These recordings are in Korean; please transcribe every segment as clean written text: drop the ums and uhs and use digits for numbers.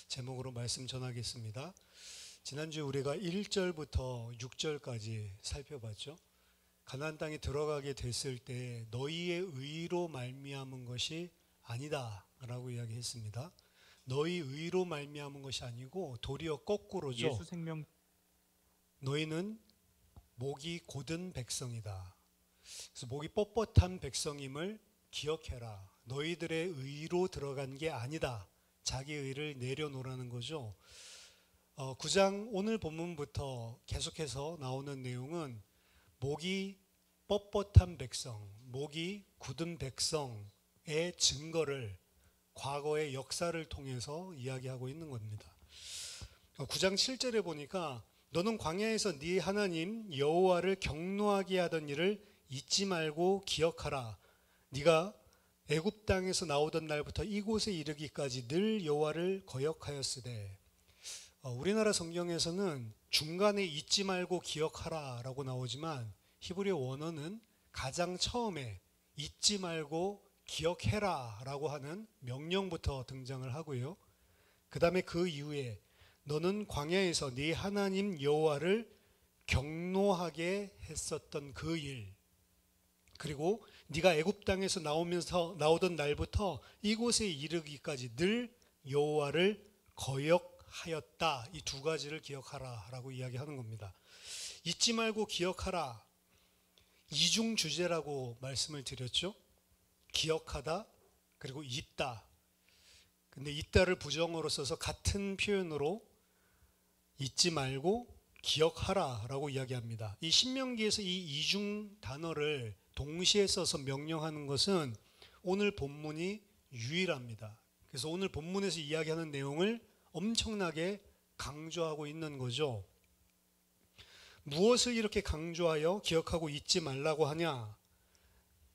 제목으로 말씀 전하겠습니다. 지난주에 우리가 1절부터 6절까지 살펴봤죠. 가나안 땅에 들어가게 됐을 때 너희의 의로 말미암은 것이 아니다 라고 이야기했습니다. 너희 의로 말미암은 것이 아니고 도리어 거꾸로죠. 예수 생명 너희는 목이 곧은 백성이다. 그래서 목이 뻣뻣한 백성임을 기억해라. 너희들의 의로 들어간 게 아니다. 자기 의를 내려놓으라는 거죠. 9장 오늘 본문부터 계속해서 나오는 내용은 목이 뻣뻣한 백성, 목이 굳은 백성의 증거를 과거의 역사를 통해서 이야기하고 있는 겁니다. 9장 7절에 보니까 너는 광야에서 네 하나님 여호와를 경노하게 하던 일을 잊지 말고 기억하라. 네가 애굽 땅에서 나오던 날부터 이곳에 이르기까지 늘 여호와를 거역하였으되. 우리나라 성경에서는 중간에 잊지 말고 기억하라 라고 나오지만 히브리 원어는 가장 처음에 잊지 말고 기억해라 라고 하는 명령부터 등장을 하고요. 그 다음에 그 이후에 너는 광야에서 네 하나님 여호와를 경노하게 했었던 그 일, 그리고 네가 애굽 땅에서 나오던 날부터 이곳에 이르기까지 늘 여호와를 거역하였다. 이 두 가지를 기억하라 라고 이야기하는 겁니다. 잊지 말고 기억하라. 이중 주제라고 말씀을 드렸죠. 기억하다 그리고 잊다. 근데 잊다를 부정어로 써서 같은 표현으로 잊지 말고 기억하라 라고 이야기합니다. 이 신명기에서 이 이중 단어를 동시에 써서 명령하는 것은 오늘 본문이 유일합니다. 그래서 오늘 본문에서 이야기하는 내용을 엄청나게 강조하고 있는 거죠. 무엇을 이렇게 강조하여 기억하고 잊지 말라고 하냐?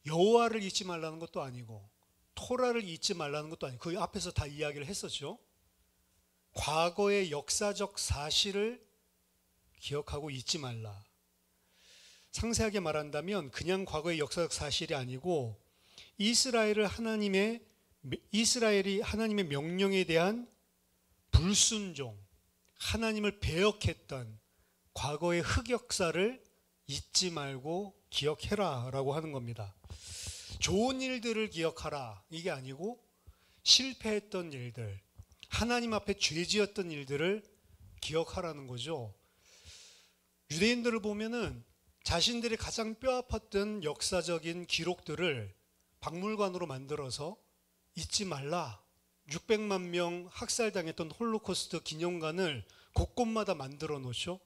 여호와를 잊지 말라는 것도 아니고 토라를 잊지 말라는 것도 아니고 그 앞에서 다 이야기를 했었죠. 과거의 역사적 사실을 기억하고 잊지 말라. 상세하게 말한다면 그냥 과거의 역사적 사실이 아니고 이스라엘이 하나님의 명령에 대한 불순종, 하나님을 배역했던 과거의 흑역사를 잊지 말고 기억해라 라고 하는 겁니다. 좋은 일들을 기억하라 이게 아니고 실패했던 일들, 하나님 앞에 죄지었던 일들을 기억하라는 거죠. 유대인들을 보면은 자신들이 가장 뼈아팠던 역사적인 기록들을 박물관으로 만들어서 잊지 말라. 600만 명 학살당했던 홀로코스트 기념관을 곳곳마다 만들어 놓죠.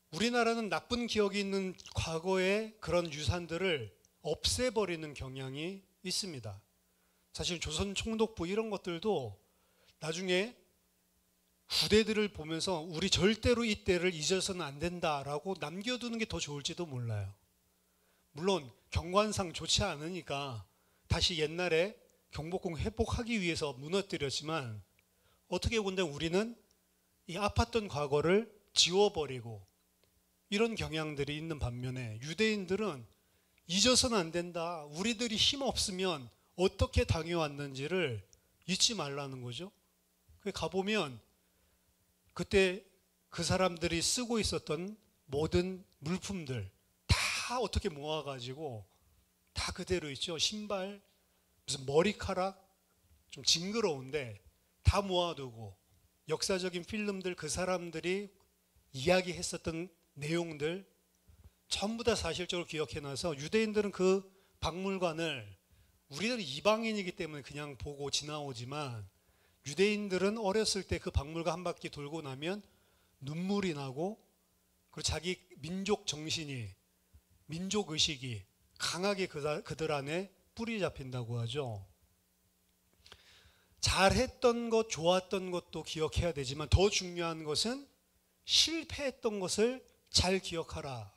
우리나라는 나쁜 기억이 있는 과거의 그런 유산들을 없애버리는 경향이 있습니다. 사실 조선 총독부 이런 것들도 나중에 후대들을 보면서 우리 절대로 이때를 잊어서는 안 된다라고 남겨두는 게 더 좋을지도 몰라요. 물론 경관상 좋지 않으니까 다시 옛날에 경복궁 회복하기 위해서 무너뜨렸지만 어떻게 본다면 우리는 이 아팠던 과거를 지워버리고 이런 경향들이 있는 반면에 유대인들은 잊어서는 안 된다. 우리들이 힘 없으면 어떻게 당해왔는지를 잊지 말라는 거죠. 가보면 그때 그 사람들이 쓰고 있었던 모든 물품들 다 어떻게 모아가지고 다 그대로 있죠. 신발, 무슨 머리카락, 좀 징그러운데 다 모아두고 역사적인 필름들 그 사람들이 이야기했었던 내용들 전부 다 사실적으로 기억해놔서 유대인들은 그 박물관을 우리들은 이방인이기 때문에 그냥 보고 지나오지만 유대인들은 어렸을 때 그 박물관 한 바퀴 돌고 나면 눈물이 나고 그리고 자기 민족 정신이 민족 의식이 강하게 그들 안에 뿌리 잡힌다고 하죠. 잘했던 것, 좋았던 것도 기억해야 되지만 더 중요한 것은 실패했던 것을 잘 기억하라.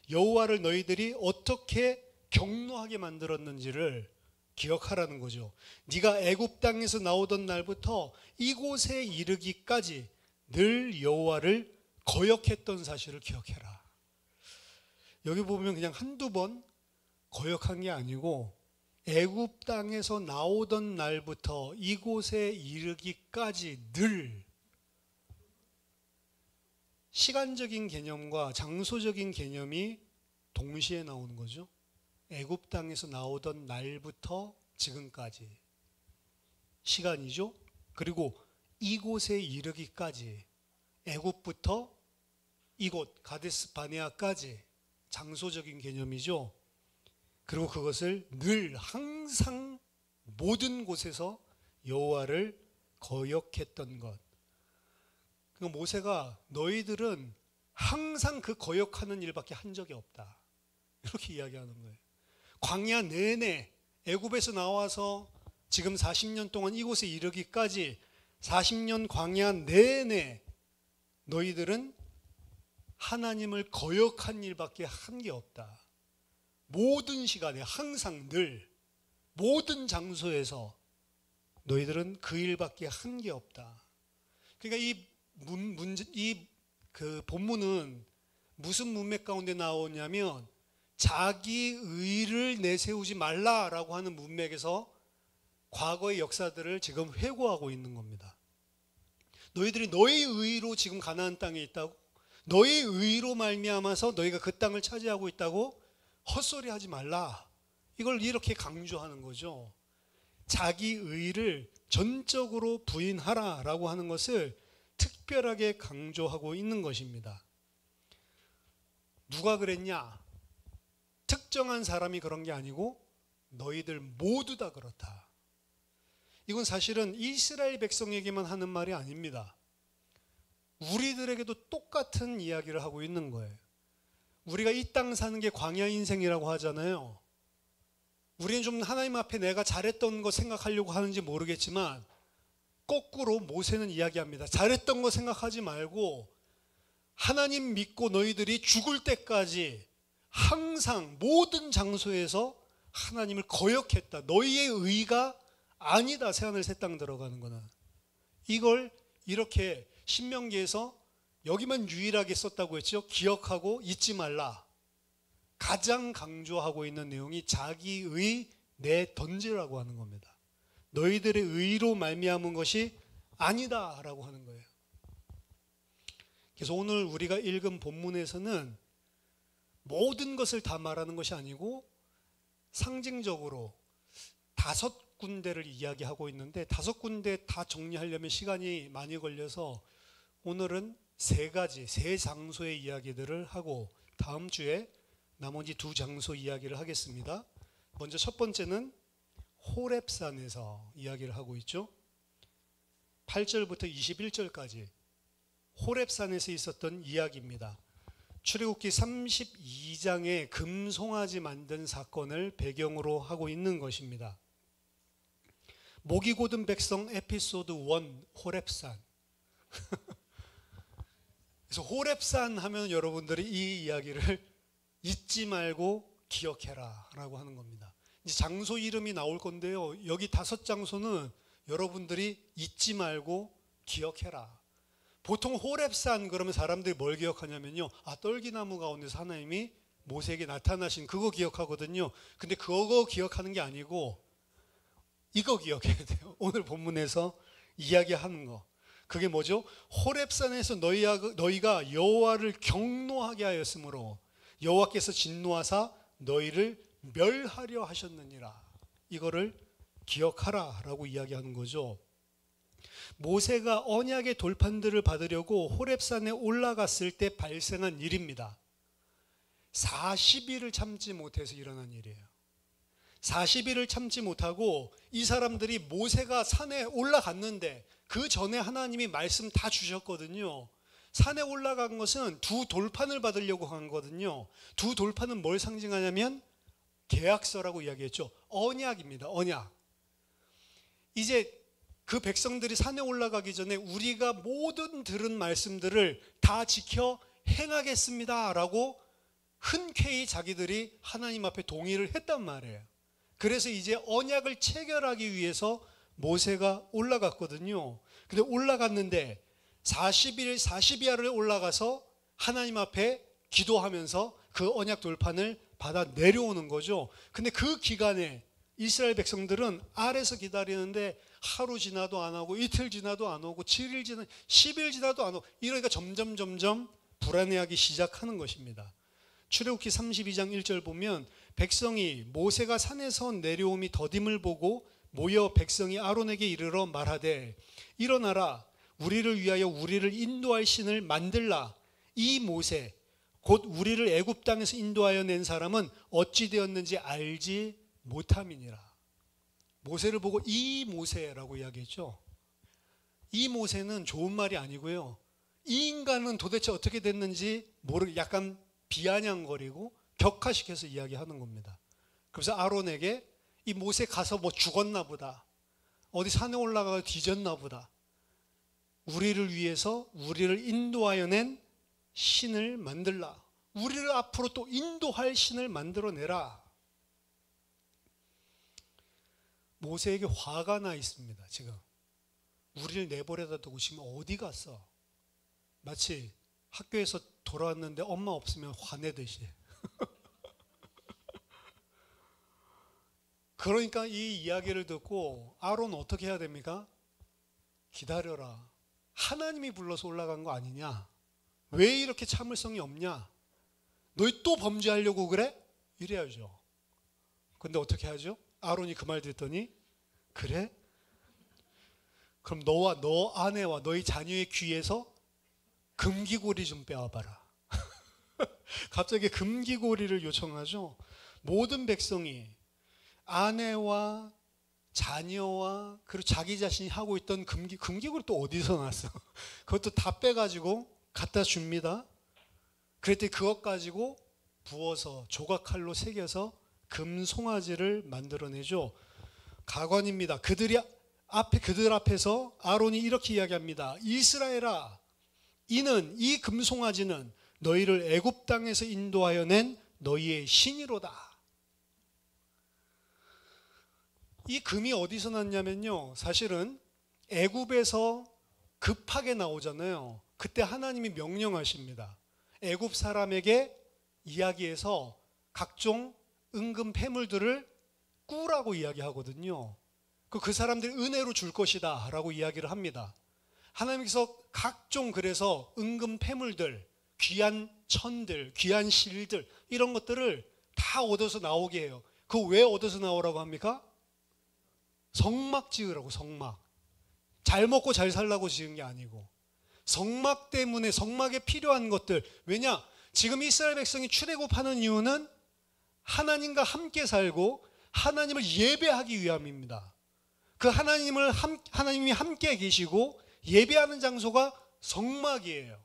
여호와를 너희들이 어떻게 경노하게 만들었는지를 기억하라는 거죠. 네가 애굽 땅에서 나오던 날부터 이곳에 이르기까지 늘 여호와를 거역했던 사실을 기억해라. 여기 보면 그냥 한두 번 거역한 게 아니고 애굽 땅에서 나오던 날부터 이곳에 이르기까지 늘 시간적인 개념과 장소적인 개념이 동시에 나오는 거죠. 애굽 땅에서 나오던 날부터 지금까지 시간이죠. 그리고 이곳에 이르기까지 애굽부터 이곳 가데스 바네아까지 장소적인 개념이죠. 그리고 그것을 늘 항상 모든 곳에서 여호와를 거역했던 것. 그 모세가 너희들은 항상 그 거역하는 일밖에 한 적이 없다, 이렇게 이야기하는 거예요. 광야 내내 애굽에서 나와서 지금 40년 동안 이곳에 이르기까지 40년 광야 내내 너희들은 하나님을 거역한 일밖에 한 게 없다. 모든 시간에 항상 늘 모든 장소에서 너희들은 그 일밖에 한 게 없다. 그러니까 그 본문은 무슨 문맥 가운데 나오냐면 자기 의를 내세우지 말라라고 하는 문맥에서 과거의 역사들을 지금 회고하고 있는 겁니다. 너희들이 너의 의로 지금 가나안 땅에 있다고, 너의 의로 말미암아서 너희가 그 땅을 차지하고 있다고 헛소리하지 말라, 이걸 이렇게 강조하는 거죠. 자기 의를 전적으로 부인하라라고 하는 것을 특별하게 강조하고 있는 것입니다. 누가 그랬냐? 특정한 사람이 그런 게 아니고 너희들 모두 다 그렇다. 이건 사실은 이스라엘 백성에게만 하는 말이 아닙니다. 우리들에게도 똑같은 이야기를 하고 있는 거예요. 우리가 이 땅 사는 게 광야 인생이라고 하잖아요. 우리는 좀 하나님 앞에 내가 잘했던 거 생각하려고 하는지 모르겠지만 거꾸로 모세는 이야기합니다. 잘했던 거 생각하지 말고 하나님 믿고 너희들이 죽을 때까지 항상 모든 장소에서 하나님을 거역했다. 너희의 의가 아니다. 새하늘 새 땅 들어가는 거는. 이걸 이렇게 신명기에서 여기만 유일하게 썼다고 했죠. 기억하고 잊지 말라. 가장 강조하고 있는 내용이 자기의 내던지라고 하는 겁니다. 너희들의 의로 말미암은 것이 아니다라고 하는 거예요. 그래서 오늘 우리가 읽은 본문에서는 모든 것을 다 말하는 것이 아니고 상징적으로 5군데를 이야기하고 있는데 5군데 다 정리하려면 시간이 많이 걸려서 오늘은 3가지, 3장소의 이야기들을 하고 다음 주에 나머지 2장소 이야기를 하겠습니다. 먼저 첫 번째는 호렙산에서 이야기를 하고 있죠. 8절부터 21절까지 호렙산에서 있었던 이야기입니다. 출애굽기 32장의 금송아지 만든 사건을 배경으로 하고 있는 것입니다. 목이 곧은 백성 에피소드 1 호렙산. 그래서 호렙산 하면 여러분들이 이 이야기를 잊지 말고 기억해라 라고 하는 겁니다. 이제 장소 이름이 나올 건데요. 여기 5장소는 여러분들이 잊지 말고 기억해라. 보통 호렙산 그러면 사람들이 뭘 기억하냐면요. 떨기나무 가운데서 하나님이 모세에게 나타나신 그거 기억하거든요. 근데 그거 기억하는 게 아니고 이거 기억해야 돼요. 오늘 본문에서 이야기하는 거. 그게 뭐죠? 호렙산에서 너희가 여호와를 경노하게 하였으므로 여호와께서 진노하사 너희를 멸하려 하셨느니라. 이거를 기억하라 라고 이야기하는 거죠. 모세가 언약의 돌판들을 받으려고 호렙산에 올라갔을 때 발생한 일입니다. 40일을 참지 못해서 일어난 일이에요. 40일을 참지 못하고 이 사람들이 모세가 산에 올라갔는데 그 전에 하나님이 말씀 다 주셨거든요. 산에 올라간 것은 2 돌판을 받으려고 한 거거든요. 2 돌판은 뭘 상징하냐면 계약서라고 이야기했죠. 언약입니다. 언약. 이제 그 백성들이 산에 올라가기 전에 우리가 모든 들은 말씀들을 다 지켜 행하겠습니다 라고 흔쾌히 자기들이 하나님 앞에 동의를 했단 말이에요. 그래서 이제 언약을 체결하기 위해서 모세가 올라갔거든요. 근데 올라갔는데 40일 40야를 올라가서 하나님 앞에 기도하면서 그 언약 돌판을 받아 내려오는 거죠. 근데 그 기간에 이스라엘 백성들은 아래서 기다리는데 하루 지나도 안 오고 이틀 지나도 안 오고 7일 지나 10일 지나도 안 오고 이러니까 점점 불안해하기 시작하는 것입니다. 출애굽기 32장 1절 보면 백성이 모세가 산에서 내려옴이 더딤을 보고 모여 백성이 아론에게 이르러 말하되 일어나라 우리를 위하여 우리를 인도할 신을 만들라. 이 모세 곧 우리를 애굽 땅에서 인도하여 낸 사람은 어찌 되었는지 알지 못함이니라. 모세를 보고 이 모세라고 이야기했죠. 이 모세는 좋은 말이 아니고요. 이 인간은 도대체 어떻게 됐는지 모르게 약간 비아냥거리고 격하시켜서 이야기하는 겁니다. 그래서 아론에게 이 모세 가서 뭐 죽었나 보다. 어디 산에 올라가서 뒤졌나 보다. 우리를 위해서 우리를 인도하여 낸 신을 만들라. 우리를 앞으로 또 인도할 신을 만들어내라. 모세에게 화가 나 있습니다. 지금 우리를 내버려다 두고 지금 어디 갔어? 마치 학교에서 돌아왔는데 엄마 없으면 화내듯이. 그러니까 이 이야기를 듣고 아론 어떻게 해야 됩니까? 기다려라. 하나님이 불러서 올라간 거 아니냐? 왜 이렇게 참을성이 없냐? 너희 또 범죄하려고 그래? 이래야죠. 근데 어떻게 하죠? 아론이 그 말 듣더니 그래? 그럼 너와 너 아내와 너희 자녀의 귀에서 금기고리 좀 빼와봐라. 갑자기 금기고리를 요청하죠. 모든 백성이 아내와 자녀와 그리고 자기 자신이 하고 있던 금기고리 또 어디서 났어? 그것도 다 빼가지고 갖다 줍니다. 그랬더니 그것 가지고 부어서 조각칼로 새겨서 금송아지를 만들어내죠. 가관입니다. 그들 앞에서 아론이 이렇게 이야기합니다. 이스라엘아, 이는 이 금송아지는 너희를 애굽 땅에서 인도하여 낸 너희의 신이로다. 이 금이 어디서 났냐면요, 사실은 애굽에서 급하게 나오잖아요. 그때 하나님이 명령하십니다. 애굽 사람에게 이야기해서 각종 은금 패물들을 꾸라고 이야기하거든요. 그 사람들이 은혜로 줄 것이다 라고 이야기를 합니다. 하나님께서 각종 그래서 은금 패물들, 귀한 천들, 귀한 실들 이런 것들을 다 얻어서 나오게 해요. 그거 왜 얻어서 나오라고 합니까? 성막 지으라고. 성막. 잘 먹고 잘 살라고 지은 게 아니고 성막 때문에, 성막에 필요한 것들. 왜냐? 지금 이스라엘 백성이 출애굽하는 이유는 하나님과 함께 살고 하나님을 예배하기 위함입니다. 그 하나님이 함께 계시고 예배하는 장소가 성막이에요.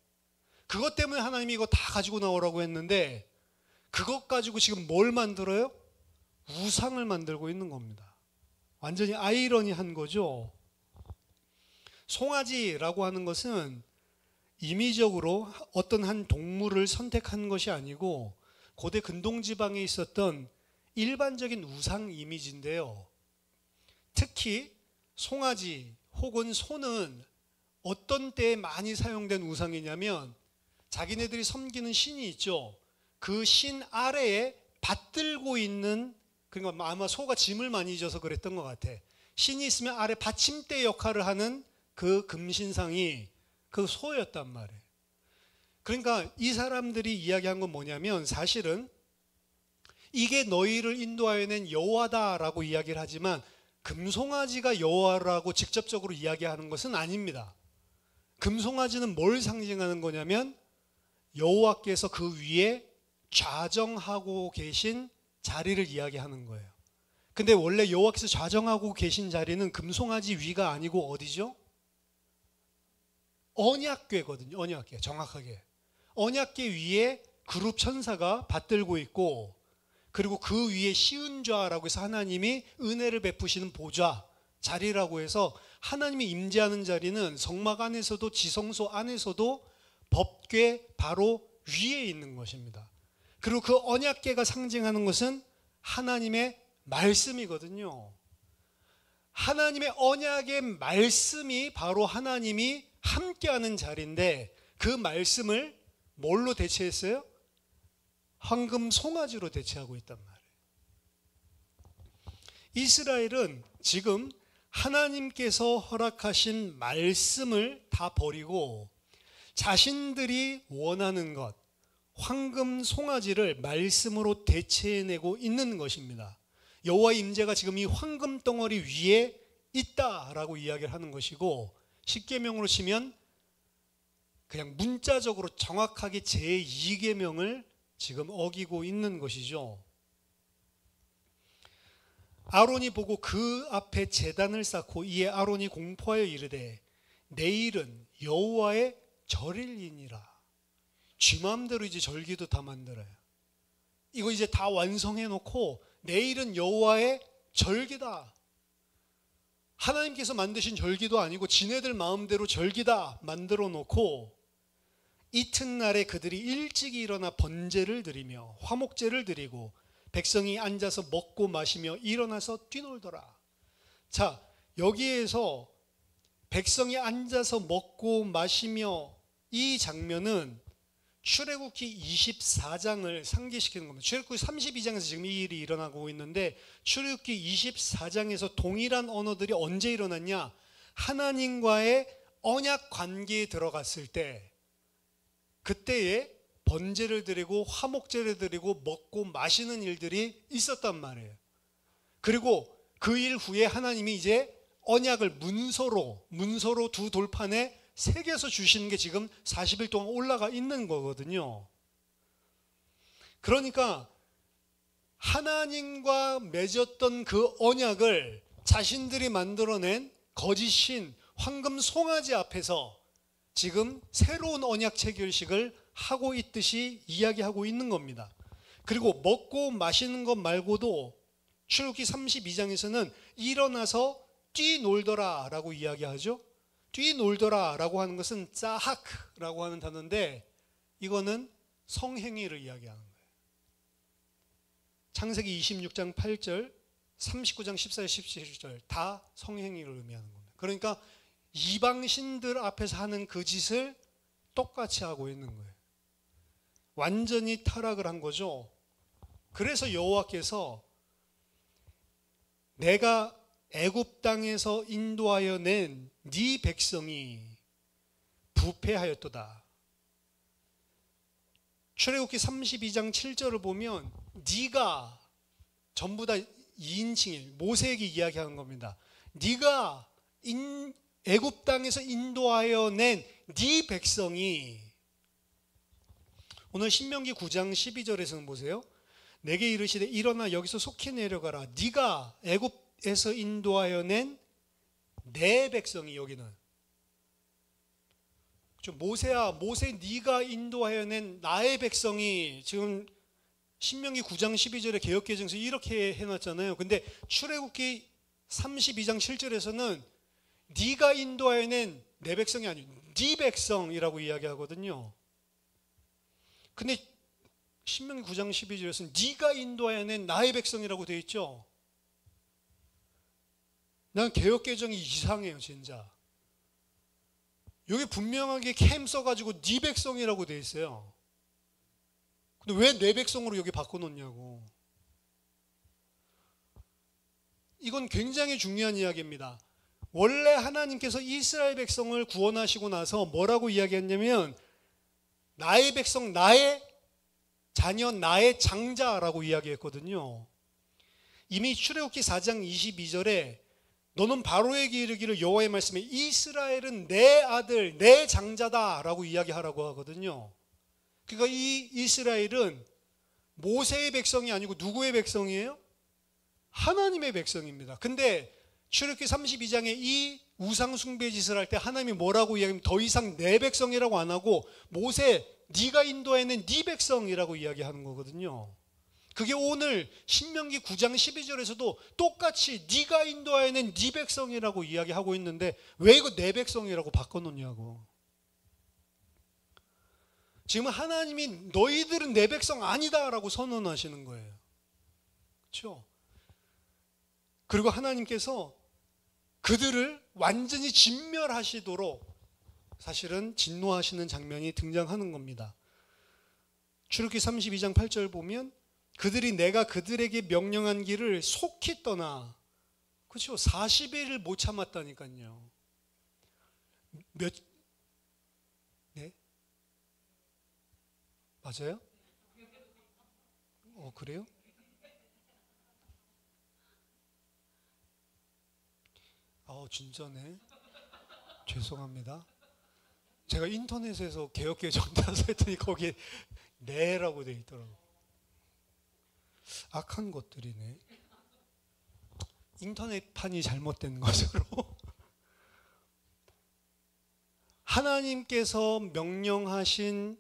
그것 때문에 하나님이 이거 다 가지고 나오라고 했는데 그것 가지고 지금 뭘 만들어요? 우상을 만들고 있는 겁니다. 완전히 아이러니한 거죠. 송아지라고 하는 것은 임의적으로 어떤 한 동물을 선택한 것이 아니고 고대 근동지방에 있었던 일반적인 우상 이미지인데요. 특히 송아지 혹은 소는 어떤 때에 많이 사용된 우상이냐면 자기네들이 섬기는 신이 있죠. 그 신 아래에 받들고 있는, 그러니까 아마 소가 짐을 많이 져서 그랬던 것 같아. 신이 있으면 아래 받침대 역할을 하는 그 금신상이 그 소였단 말이에요. 그러니까 이 사람들이 이야기한 건 뭐냐면 사실은 이게 너희를 인도하여 낸 여호와다라고 이야기를 하지만 금송아지가 여호와라고 직접적으로 이야기하는 것은 아닙니다. 금송아지는 뭘 상징하는 거냐면 여호와께서 그 위에 좌정하고 계신 자리를 이야기하는 거예요. 근데 원래 여호와께서 좌정하고 계신 자리는 금송아지 위가 아니고 어디죠? 언약궤거든요. 언약궤, 정확하게. 언약궤 위에 그룹 천사가 받들고 있고, 그리고 그 위에 시은좌라고 해서 하나님이 은혜를 베푸시는 보좌, 자리라고 해서 하나님이 임재하는 자리는 성막 안에서도 지성소 안에서도 법궤 바로 위에 있는 것입니다. 그리고 그 언약궤가 상징하는 것은 하나님의 말씀이거든요. 하나님의 언약의 말씀이 바로 하나님이 함께하는 자리인데 그 말씀을 뭘로 대체했어요? 황금 송아지로 대체하고 있단 말이에요. 이스라엘은 지금 하나님께서 허락하신 말씀을 다 버리고 자신들이 원하는 것, 황금 송아지를 말씀으로 대체해내고 있는 것입니다. 여호와의 임재가 지금 이 황금 덩어리 위에 있다라고 이야기를 하는 것이고, 십계명으로 치면 그냥 문자적으로 정확하게 제2계명을 지금 어기고 있는 것이죠. 아론이 보고 그 앞에 제단을 쌓고 이에 아론이 공포하여 이르되 내일은 여호와의 절일이니라. 쥐 마음대로 이제 절기도 다 만들어요. 이거 이제 다 완성해 놓고 내일은 여호와의 절기다. 하나님께서 만드신 절기도 아니고 지네들 마음대로 절기다 만들어 놓고 이튿날에 그들이 일찍이 일어나 번제를 드리며 화목제를 드리고 백성이 앉아서 먹고 마시며 일어나서 뛰놀더라. 자, 여기에서 백성이 앉아서 먹고 마시며 이 장면은 출애굽기 24장을 상기시키는 겁니다. 출애굽기 32장에서 지금 이 일이 일어나고 있는데 출애굽기 24장에서 동일한 언어들이 언제 일어났냐? 하나님과의 언약 관계에 들어갔을 때, 그때에 번제를 드리고 화목제를 드리고 먹고 마시는 일들이 있었단 말이에요. 그리고 그 일 후에 하나님이 이제 언약을 문서로 두 돌판에 새겨서 주시는 게 지금 40일 동안 올라가 있는 거거든요. 그러니까 하나님과 맺었던 그 언약을 자신들이 만들어낸 거짓신 황금 송아지 앞에서 지금 새로운 언약 체결식을 하고 있듯이 이야기하고 있는 겁니다. 그리고 먹고 마시는 것 말고도 출애굽기 32장에서는 일어나서 뛰놀더라 라고 이야기하죠. 뛰놀더라 라고 하는 것은 짜하크라고 하는 단어인데 이거는 성행위를 이야기하는 거예요. 창세기 26장 8절, 39장 14절, 17절 다 성행위를 의미하는 겁니다. 그러니까 이방신들 앞에서 하는 그 짓을 똑같이 하고 있는 거예요. 완전히 타락을 한 거죠. 그래서 여호와께서 내가 애굽 땅에서 인도하여 낸 네 백성이 부패하였도다. 출애굽기 32장 7절을 보면 네가 전부 다 2인칭이에요. 모세에게 이야기하는 겁니다. 네가 애굽 땅에서 인도하여 낸 네 백성이, 오늘 신명기 9장 12절에서는 보세요. 내게 이르시되 일어나 여기서 속히 내려가라. 네가 애굽에서 인도하여 낸 내 백성이, 여기는 모세야, 모세 네가 인도하여 낸 나의 백성이, 지금 신명기 9장 12절에 개역개정에서 이렇게 해놨잖아요. 근데 출애굽기 32장 7절에서는 네가 인도하여 낸 내 백성이 아니고 네 백성이라고 이야기하거든요. 근데 신명기 9장 12절에서는 네가 인도하여 낸 나의 백성이라고 되어 있죠. 난 개역개정이 이상해요, 진짜. 여기 분명하게 캠 써가지고 네 백성이라고 되어 있어요. 근데 왜 내 백성으로 여기 바꿔놓냐고. 이건 굉장히 중요한 이야기입니다. 원래 하나님께서 이스라엘 백성을 구원하시고 나서 뭐라고 이야기했냐면 나의 백성, 나의 자녀, 나의 장자라고 이야기했거든요. 이미 출애굽기 4장 22절에 너는 바로에게 이르기를 여호와의 말씀에 이스라엘은 내 아들, 내 장자다라고 이야기하라고 하거든요. 그러니까 이 이스라엘은 모세의 백성이 아니고 누구의 백성이에요? 하나님의 백성입니다. 근데 출애굽기 32장에 이 우상 숭배 짓을 할 때 하나님이 뭐라고 이야기하면 더 이상 내 백성이라고 안 하고 모세 네가 인도하는 네 백성이라고 이야기하는 거거든요. 그게 오늘 신명기 9장 12절에서도 똑같이 네가 인도하는 네 백성이라고 이야기하고 있는데 왜 이거 내 백성이라고 바꿔놓냐고. 지금 하나님이 너희들은 내 백성 아니다라고 선언하시는 거예요. 그렇죠? 그리고 하나님께서 그들을 완전히 진멸하시도록 사실은 진노하시는 장면이 등장하는 겁니다. 출애굽기 32장 8절 보면 그들이 내가 그들에게 명령한 길을 속히 떠나 그렇죠. 40일을 못 참았다니까요. 몇, 네? 맞아요? 그래요? 진짜네. 죄송합니다. 제가 인터넷에서 개혁개정 따서 했더니 거기에 네라고 돼 있더라고요. 악한 것들이네. 인터넷판이 잘못된 것으로. 하나님께서 명령하신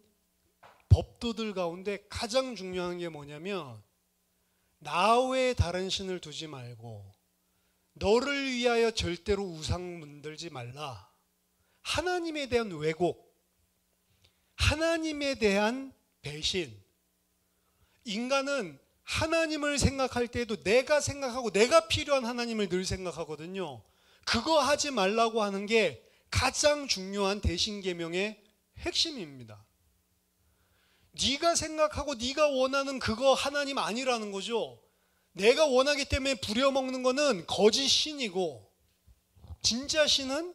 법도들 가운데 가장 중요한 게 뭐냐면 나 외에 다른 신을 두지 말고 너를 위하여 절대로 우상 만들지 말라. 하나님에 대한 왜곡, 하나님에 대한 배신. 인간은 하나님을 생각할 때에도 내가 생각하고 내가 필요한 하나님을 늘 생각하거든요. 그거 하지 말라고 하는 게 가장 중요한 대신계명의 핵심입니다. 네가 생각하고 네가 원하는 그거 하나님 아니라는 거죠. 내가 원하기 때문에 부려먹는 거는 거짓 신이고, 진짜 신은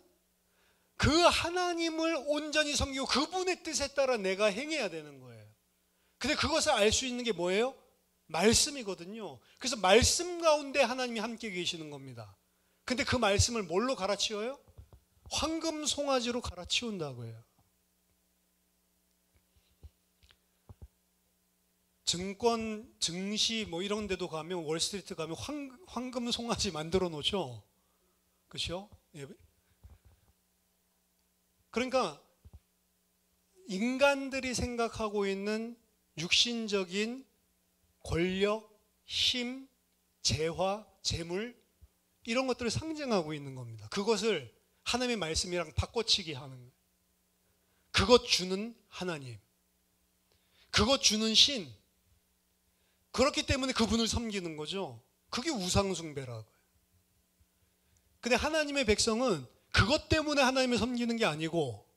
그 하나님을 온전히 섬기고 그분의 뜻에 따라 내가 행해야 되는 거예요. 근데 그것을 알 수 있는 게 뭐예요? 말씀이거든요. 그래서 말씀 가운데 하나님이 함께 계시는 겁니다. 근데 그 말씀을 뭘로 갈아치워요? 황금 송아지로 갈아치운다고요. 증권, 증시 뭐 이런 데도 가면, 월스트리트 가면 황금 송아지 만들어 놓죠. 그렇죠? 예. 그러니까 인간들이 생각하고 있는 육신적인 권력, 힘, 재화, 재물 이런 것들을 상징하고 있는 겁니다. 그것을 하나님의 말씀이랑 바꿔치기 하는 거예요. 그것 주는 하나님, 그것 주는 신, 그렇기 때문에 그분을 섬기는 거죠. 그게 우상숭배라고요. 근데 하나님의 백성은 그것 때문에 하나님을 섬기는 게 아니고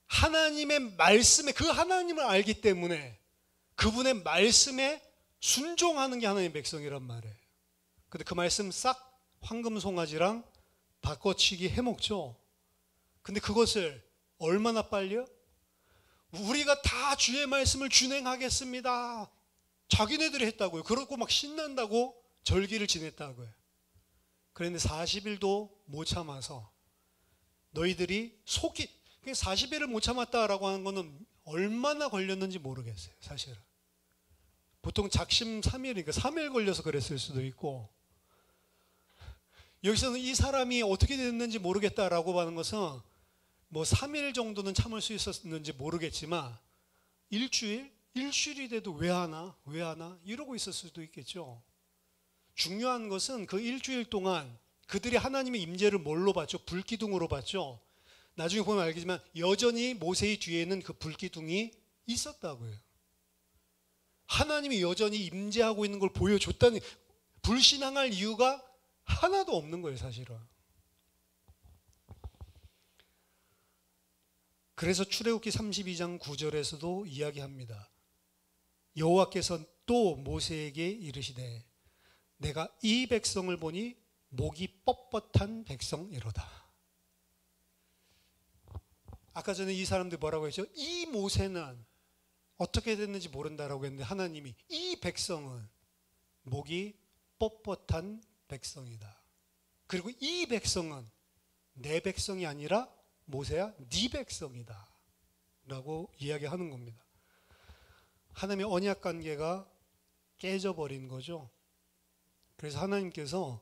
하나님의 말씀에, 그 하나님을 알기 때문에 그분의 말씀에 순종하는 게 하나님의 백성이란 말이에요. 근데 그 말씀 싹 황금 송아지랑 바꿔치기 해먹죠. 근데 그것을 얼마나 빨리요? 우리가 다 주의 말씀을 준행하겠습니다. 자기네들이 했다고요. 그러고 막 신난다고 절기를 지냈다고요. 그런데 40일도 못 참아서 너희들이 40일을 못 참았다라고 하는 거는 얼마나 걸렸는지 모르겠어요. 사실은. 보통 작심 3일이니까 3일 걸려서 그랬을 수도 있고, 여기서는 이 사람이 어떻게 됐는지 모르겠다라고 하는 것은 뭐 3일 정도는 참을 수 있었는지 모르겠지만 일주일이 돼도 왜 하나 이러고 있을 수도 있겠죠. 중요한 것은 그 일주일 동안 그들이 하나님의 임재를 뭘로 봤죠? 불기둥으로 봤죠. 나중에 보면 알겠지만 여전히 모세의 뒤에는 그 불기둥이 있었다고요. 하나님이 여전히 임재하고 있는 걸 보여줬다는, 불신앙할 이유가 하나도 없는 거예요, 사실은. 그래서 출애굽기 32장 9절에서도 이야기합니다. 여호와께서 또 모세에게 이르시되 내가 이 백성을 보니 목이 뻣뻣한 백성이로다. 아까 전에 이 사람들이 뭐라고 했죠? 이 모세는 어떻게 됐는지 모른다라고 했는데 하나님이 이 백성은 목이 뻣뻣한 백성이다. 그리고 이 백성은 내 백성이 아니라 모세야 네 백성이다 라고 이야기하는 겁니다. 하나님의 언약 관계가 깨져버린 거죠. 그래서 하나님께서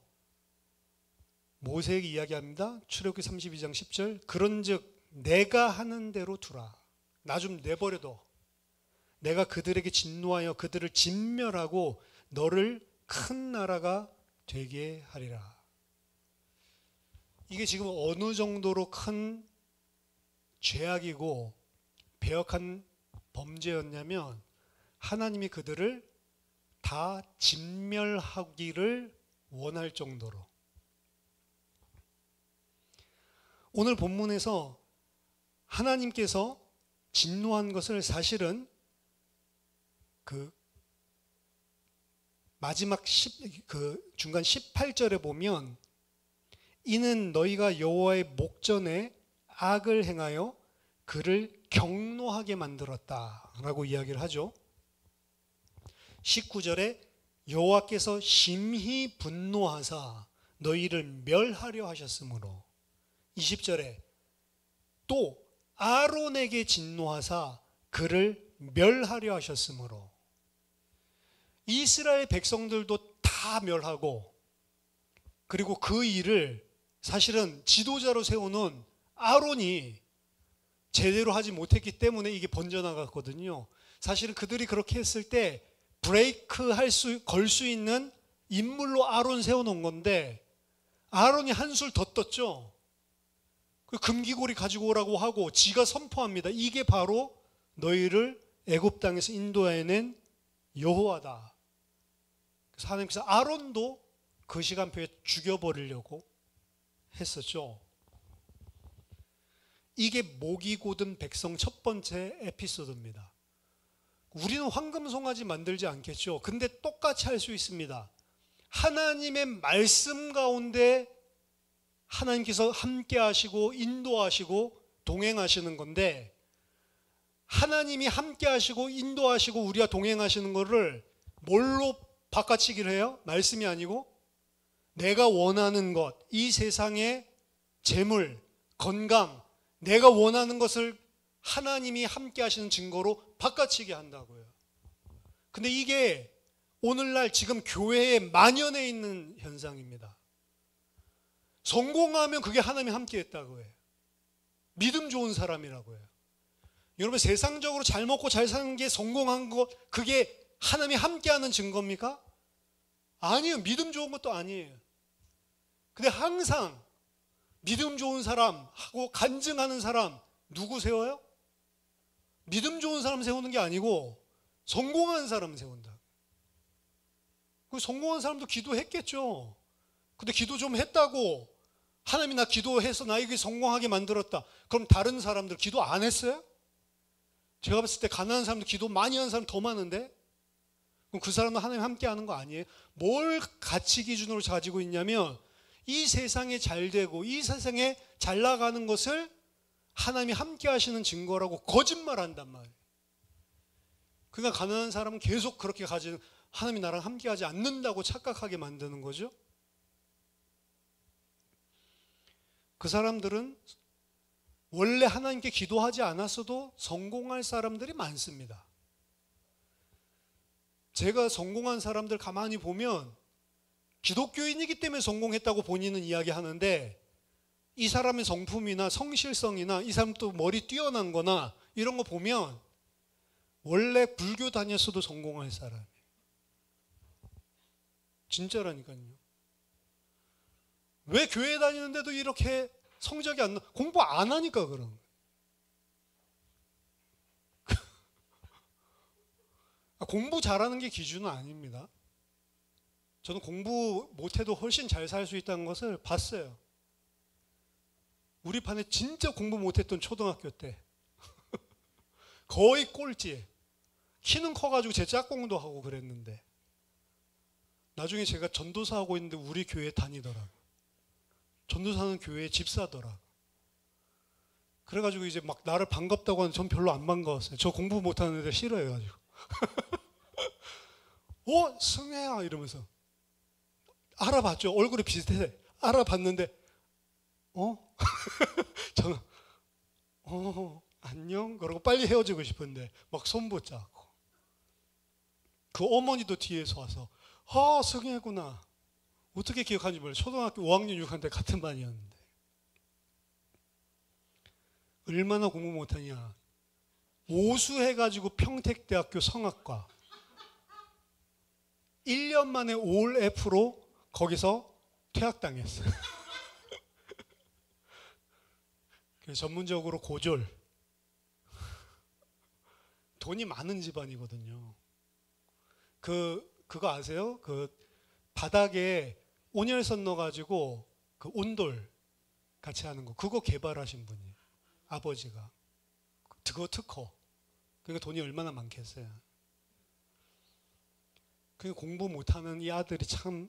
모세에게 이야기합니다. 출애굽기 32장 10절 그런즉 내가 하는 대로 두라. 나 좀 내버려둬. 내가 그들에게 진노하여 그들을 진멸하고 너를 큰 나라가 되게 하리라. 이게 지금 어느 정도로 큰 죄악이고 배역한 범죄였냐면 하나님이 그들을 다 진멸하기를 원할 정도로. 오늘 본문에서 하나님께서 진노한 것을 사실은 그 마지막 중간 18절에 보면 이는 너희가 여호와의 목전에 악을 행하여 그를 경노하게 만들었다라고 이야기를 하죠. 19절에 여호와께서 심히 분노하사 너희를 멸하려 하셨으므로, 20절에 또 아론에게 진노하사 그를 멸하려 하셨으므로, 이스라엘 백성들도 다 멸하고, 그리고 그 일을 사실은 지도자로 세우는 아론이 제대로 하지 못했기 때문에 이게 번져나갔거든요. 사실은 그들이 그렇게 했을 때 브레이크 걸 수 있는 인물로 아론 세워놓은 건데, 아론이 한술 더 떴죠. 그 금기고리 가지고 오라고 하고 지가 선포합니다. 이게 바로 너희를 애굽 땅에서 인도해낸 여호와다. 그래서 하나님께서 아론도 그 시간표에 죽여버리려고 했었죠. 이게 목이 곧은 백성 첫 번째 에피소드입니다. 우리는 황금송아지 만들지 않겠죠. 근데 똑같이 할 수 있습니다. 하나님의 말씀 가운데 하나님께서 함께 하시고 인도하시고 동행하시는 건데, 하나님이 함께 하시고 인도하시고 우리와 동행하시는 거를 뭘로 바꿔치기를 해요? 말씀이 아니고 내가 원하는 것, 이 세상의 재물, 건강, 내가 원하는 것을 하나님이 함께 하시는 증거로 바꿔치기 한다고요. 근데 이게 오늘날 지금 교회에 만연해 있는 현상입니다. 성공하면 그게 하나님이 함께 했다고 해요. 믿음 좋은 사람이라고 해요. 여러분, 세상적으로 잘 먹고 잘 사는 게 성공한 것, 그게 하나님이 함께 하는 증거입니까? 아니에요. 믿음 좋은 것도 아니에요. 근데 항상 믿음 좋은 사람하고 간증하는 사람 누구 세워요? 믿음 좋은 사람 세우는 게 아니고 성공한 사람 세운다. 그 성공한 사람도 기도했겠죠. 근데 기도 좀 했다고 하나님이 나 기도해서 나에게 성공하게 만들었다. 그럼 다른 사람들 기도 안 했어요? 제가 봤을 때 가난한 사람도 기도 많이 하는 사람 더 많은데, 그럼 그 사람은 하나님 함께 하는 거 아니에요? 뭘 가치 기준으로 가지고 있냐면, 이 세상에 잘 되고 이 세상에 잘 나가는 것을 하나님이 함께 하시는 증거라고 거짓말한단 말이에요. 그러니까 가난한 사람은 계속 그렇게 가지는, 하나님이 나랑 함께 하지 않는다고 착각하게 만드는 거죠. 그 사람들은 원래 하나님께 기도하지 않았어도 성공할 사람들이 많습니다. 제가 성공한 사람들 가만히 보면 기독교인이기 때문에 성공했다고 본인은 이야기하는데, 이 사람의 성품이나 성실성이나 이 사람 또 머리 뛰어난 거나 이런 거 보면 원래 불교 다녔어도 성공할 사람이에요. 진짜라니까요. 왜 교회 다니는데도 이렇게 성적이 안 나? 공부 안 하니까 그런 거예요. 공부 잘하는 게 기준은 아닙니다. 저는 공부 못해도 훨씬 잘 살 수 있다는 것을 봤어요. 우리 반에 진짜 공부 못했던 초등학교 때 거의 꼴찌. 키는 커가지고 제 짝꿍도 하고 그랬는데, 나중에 제가 전도사 하고 있는데 우리 교회 다니더라고요. 전도사는 교회 집사더라고요. 그래가지고 이제 막 나를 반갑다고 하는데 전 별로 안 반가웠어요. 저 공부 못하는 애들 싫어해가지고. 승혜야 이러면서 알아봤죠. 얼굴이 비슷해. 알아봤는데 저는 안녕 그러고 빨리 헤어지고 싶은데 막 손 붙잡고, 그 어머니도 뒤에서 와서 승혜구나. 어떻게 기억하는지 몰라요. 초등학교 5학년 6학년 때 같은 반이었는데. 얼마나 공부 못하냐. 오수해가지고 평택대학교 성악과 1년 만에 올 F로 거기서 퇴학당했어요. 그래서 전문적으로 고졸. 돈이 많은 집안이거든요. 그거 아세요? 그 바닥에 온열선 넣어가지고 그 온돌 같이 하는 거, 그거 개발하신 분이에요. 아버지가. 그거 특허. 그러니까 돈이 얼마나 많겠어요. 그 공부 못하는 이 아들이 참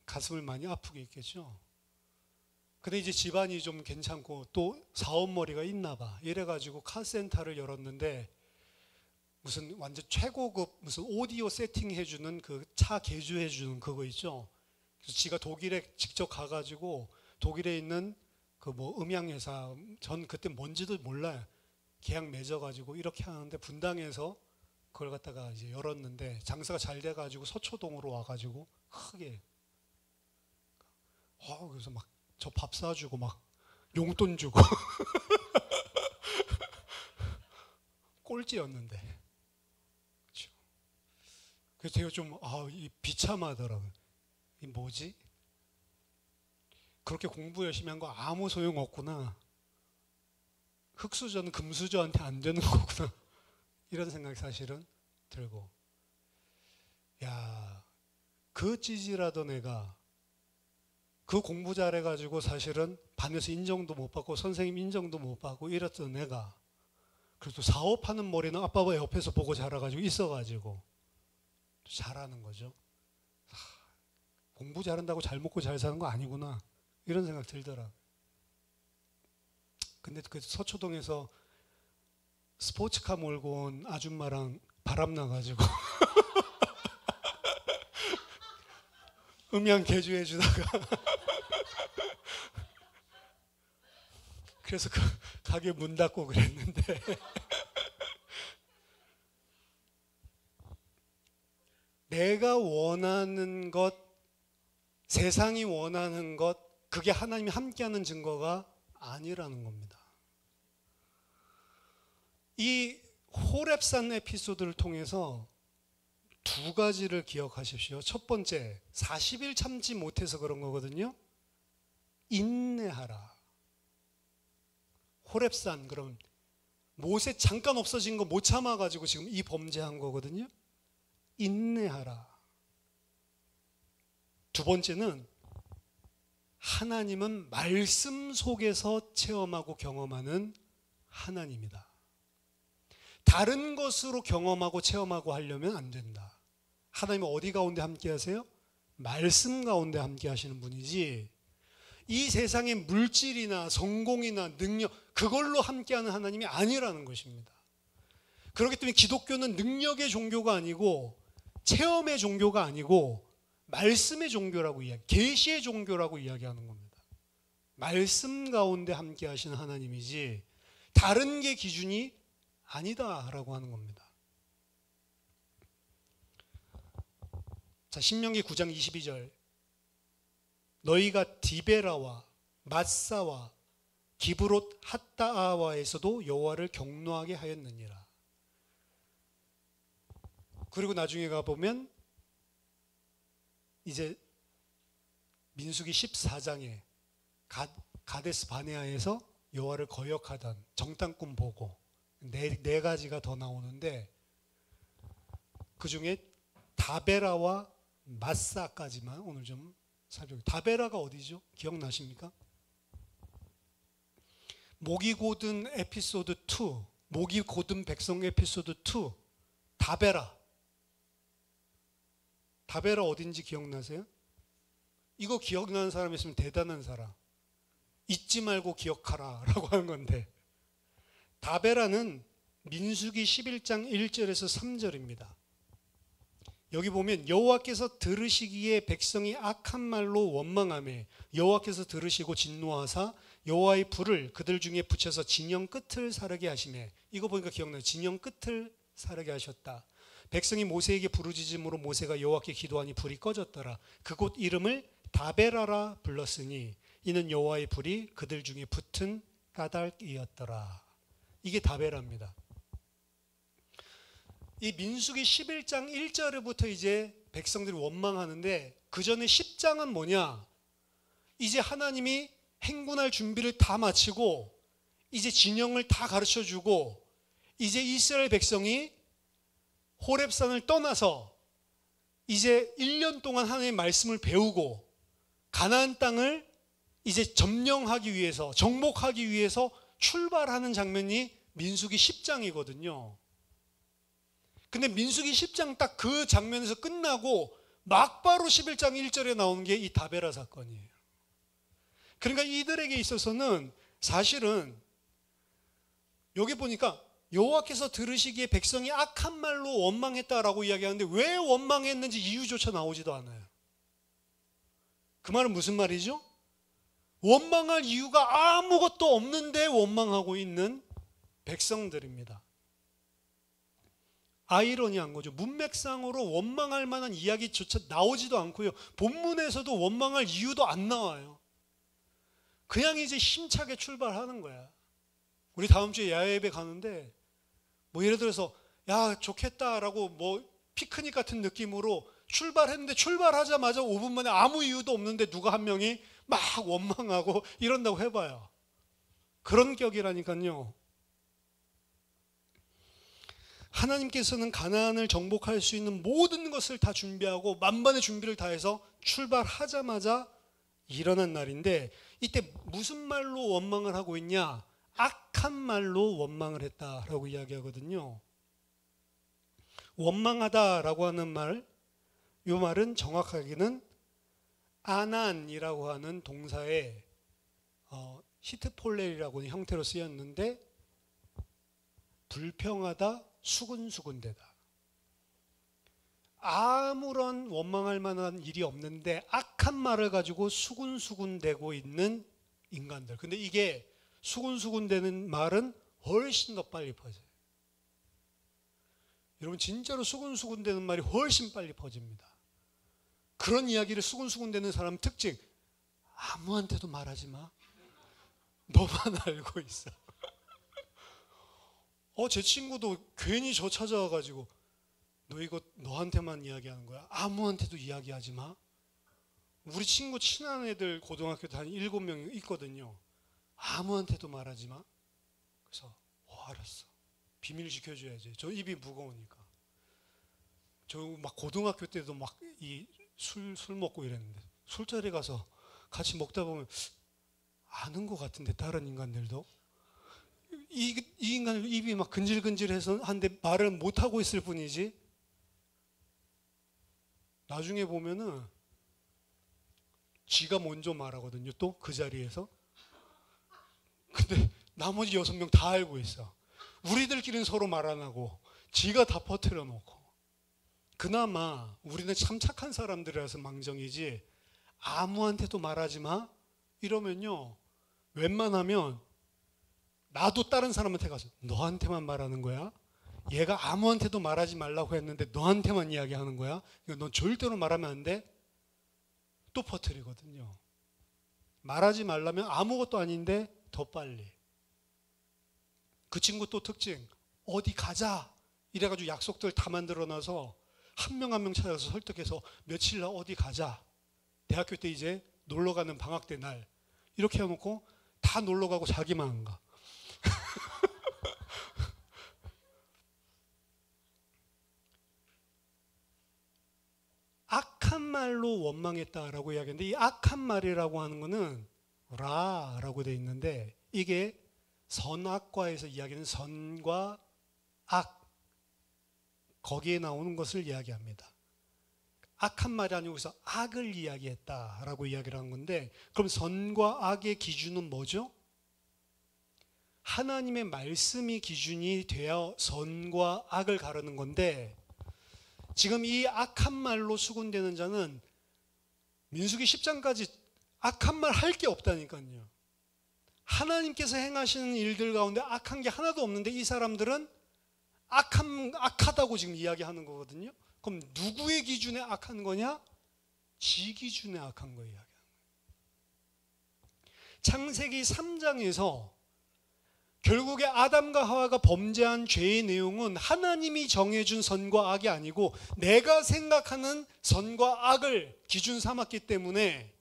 가슴을 많이 아프게 했겠죠. 근데 이제 집안이 좀 괜찮고 또 사업머리가 있나 봐. 이래가지고 카센터를 열었는데 무슨 완전 최고급 무슨 오디오 세팅 해주는 그 차 개조해주는 그거 있죠. 그래서 지가 독일에 직접 가가지고 독일에 있는 그 뭐 음향회사, 전 그때 뭔지도 몰라요. 계약 맺어가지고 이렇게 하는데 분당에서 그걸 갖다가 이제 열었는데 장사가 잘 돼가지고 서초동으로 와가지고 크게 그래서 막 저 밥 사주고 막 용돈 주고 꼴찌였는데 그렇죠. 그래서 제가 좀 이 비참하더라고요. 이 뭐지? 그렇게 공부 열심히 한 거 아무 소용 없구나. 흙수저는 금수저한테 안 되는 거구나. 이런 생각이 사실은 들고, 야, 그 찌질하던 애가 그 공부 잘해가지고 사실은 반에서 인정도 못 받고 선생님 인정도 못 받고 이랬던 애가 그래도 사업하는 머리는 아빠가 옆에서 보고 자라가지고 있어가지고 잘하는 거죠. 공부 잘한다고 잘 먹고 잘 사는 거 아니구나. 이런 생각 들더라. 근데 그 서초동에서 스포츠카 몰고 온 아줌마랑 바람 나가지고 음향 개조해 주다가 그래서 그 가게 문 닫고 그랬는데 내가 원하는 것, 세상이 원하는 것, 그게 하나님이 함께하는 증거가 아니라는 겁니다. 이 호렙산 에피소드를 통해서 두 가지를 기억하십시오. 첫 번째, 40일 참지 못해서 그런 거거든요. 인내하라. 호렙산, 그럼 모세 잠깐 없어진 거 못 참아가지고 지금 이 범죄한 거거든요. 인내하라. 두 번째는 하나님은 말씀 속에서 체험하고 경험하는 하나님이다. 다른 것으로 경험하고 체험하고 하려면 안 된다. 하나님은 어디 가운데 함께 하세요? 말씀 가운데 함께 하시는 분이지, 이 세상의 물질이나 성공이나 능력, 그걸로 함께하는 하나님이 아니라는 것입니다. 그렇기 때문에 기독교는 능력의 종교가 아니고 체험의 종교가 아니고 말씀의 종교라고 계시의 종교라고 이야기하는 겁니다. 말씀 가운데 함께 하시는 하나님이지 다른 게 기준이 아니다라고 하는 겁니다. 자, 신명기 9장 22절. 너희가 디베라와 마사와 기브롯 핫다아와에서도 여호와를 경노하게 하였느니라. 그리고 나중에 가보면 이제 민수기 14장에 가데스 바네아에서 여호와를 거역하던 정탐꾼 보고 네 가지가 더 나오는데, 그 중에 다베라와 마사까지만 오늘 좀 살펴볼게요. 다베라가 어디죠? 기억나십니까? 목이 고든 에피소드 2, 목이 고든 백성 에피소드 2, 다베라. 다베라 어딘지 기억나세요? 이거 기억나는 사람 있으면 대단한 사람. 잊지 말고 기억하라 라고 하는 건데, 다베라는 민수기 11장 1절에서 3절입니다. 여기 보면 여호와께서 들으시기에 백성이 악한 말로 원망하며 여호와께서 들으시고 진노하사 여호와의 불을 그들 중에 붙여서 진영 끝을 사르게 하시며, 이거 보니까 기억나요. 진영 끝을 사르게 하셨다. 백성이 모세에게 부르짖음으로 모세가 여호와께 기도하니 불이 꺼졌더라. 그곳 이름을 다베라라 불렀으니 이는 여호와의 불이 그들 중에 붙은 까닭이었더라. 이게 다베라입니다. 이 민수기 11장 1절부터 이제 백성들이 원망하는데, 그 전에 10장은 뭐냐? 이제 하나님이 행군할 준비를 다 마치고 이제 진영을 다 가르쳐주고 이제 이스라엘 백성이 호렙산을 떠나서 이제 1년 동안 하나님의 말씀을 배우고 가나안 땅을 이제 점령하기 위해서, 정복하기 위해서 출발하는 장면이 민수기 10장이거든요. 근데 민수기 10장 딱 그 장면에서 끝나고 막바로 11장 1절에 나오는 게 이 다베라 사건이에요. 그러니까 이들에게 있어서는 사실은 여기 보니까 여호와께서 들으시기에 백성이 악한 말로 원망했다라고 이야기하는데 왜 원망했는지 이유조차 나오지도 않아요. 그 말은 무슨 말이죠? 원망할 이유가 아무것도 없는데 원망하고 있는 백성들입니다. 아이러니한 거죠. 문맥상으로 원망할 만한 이야기조차 나오지도 않고요. 본문에서도 원망할 이유도 안 나와요. 그냥 이제 힘차게 출발하는 거야. 우리 다음 주에 야외예배 가는데 뭐 예를 들어서 야 좋겠다라고 뭐 피크닉 같은 느낌으로 출발했는데 출발하자마자 5분 만에 아무 이유도 없는데 누가 한 명이 막 원망하고 이런다고 해봐요. 그런 격이라니까요. 하나님께서는 가나안을 정복할 수 있는 모든 것을 다 준비하고 만반의 준비를 다해서 출발하자마자 일어난 날인데 이때 무슨 말로 원망을 하고 있냐? 악한 말로 원망을 했다라고 이야기하거든요. 원망하다라고 하는 말, 이 말은 정확하게는 아난이라고 하는 동사의 히트폴렐이라고 하는 형태로 쓰였는데 불평하다, 수군수군대다. 아무런 원망할 만한 일이 없는데 악한 말을 가지고 수군수군대고 있는 인간들. 근데 이게 수군수군대는 말은 훨씬 더 빨리 퍼져요. 여러분 진짜로 수군수군대는 말이 훨씬 빨리 퍼집니다. 그런 이야기를 수군수군대는 사람 특징, 아무한테도 말하지 마. 너만 알고 있어. 제 친구도 괜히 저 찾아와가지고 너 이거 너한테만 이야기하는 거야? 아무한테도 이야기하지 마. 우리 친구 친한 애들 고등학교 때 한 7명 있거든요. 아무한테도 말하지 마. 그래서 알았어. 비밀 지켜줘야지. 저 입이 무거우니까. 저 막 고등학교 때도 막 술 먹고 이랬는데 술자리 가서 같이 먹다 보면 아는 것 같은데 다른 인간들도 이 인간 입이 막 근질근질해서 한데 말을 못 하고 있을 뿐이지 나중에 보면은 지가 먼저 말하거든요. 또 그 자리에서. 근데 나머지 6명 다 알고 있어. 우리들끼리는 서로 말 안 하고 지가 다 퍼뜨려 놓고. 그나마 우리는 참 착한 사람들이라서 망정이지 아무한테도 말하지 마 이러면요 웬만하면 나도 다른 사람한테 가서 너한테만 말하는 거야? 얘가 아무한테도 말하지 말라고 했는데 너한테만 이야기하는 거야? 넌 절대로 말하면 안 돼? 또 퍼뜨리거든요. 말하지 말라면 아무것도 아닌데 더 빨리. 그 친구 또 특징, 어디 가자 이래가지고 약속들 다 만들어놔서 한 명 한 명 찾아서 설득해서 며칠 날 어디 가자. 대학교 때 이제 놀러 가는 방학 때 날 이렇게 해놓고 다 놀러 가고 자기만 안 가. 악한 말로 원망했다라고 이야기하는데 이 악한 말이라고 하는 거는 라라고 되어 있는데 이게 선악과에서 이야기하는 선과 악 거기에 나오는 것을 이야기합니다. 악한 말이 아니고 그래서 악을 이야기했다라고 이야기를 하는 건데 그럼 선과 악의 기준은 뭐죠? 하나님의 말씀이 기준이 되어 선과 악을 가르는 건데 지금 이 악한 말로 수군되는 자는 민수기 10장까지 악한 말 할 게 없다니까요. 하나님께서 행하시는 일들 가운데 악한 게 하나도 없는데 이 사람들은 악하다고 지금 이야기하는 거거든요. 그럼 누구의 기준에 악한 거냐? 지 기준에 악한 거 이야기하는 거예요. 창세기 3장에서 결국에 아담과 하와가 범죄한 죄의 내용은 하나님이 정해준 선과 악이 아니고 내가 생각하는 선과 악을 기준 삼았기 때문에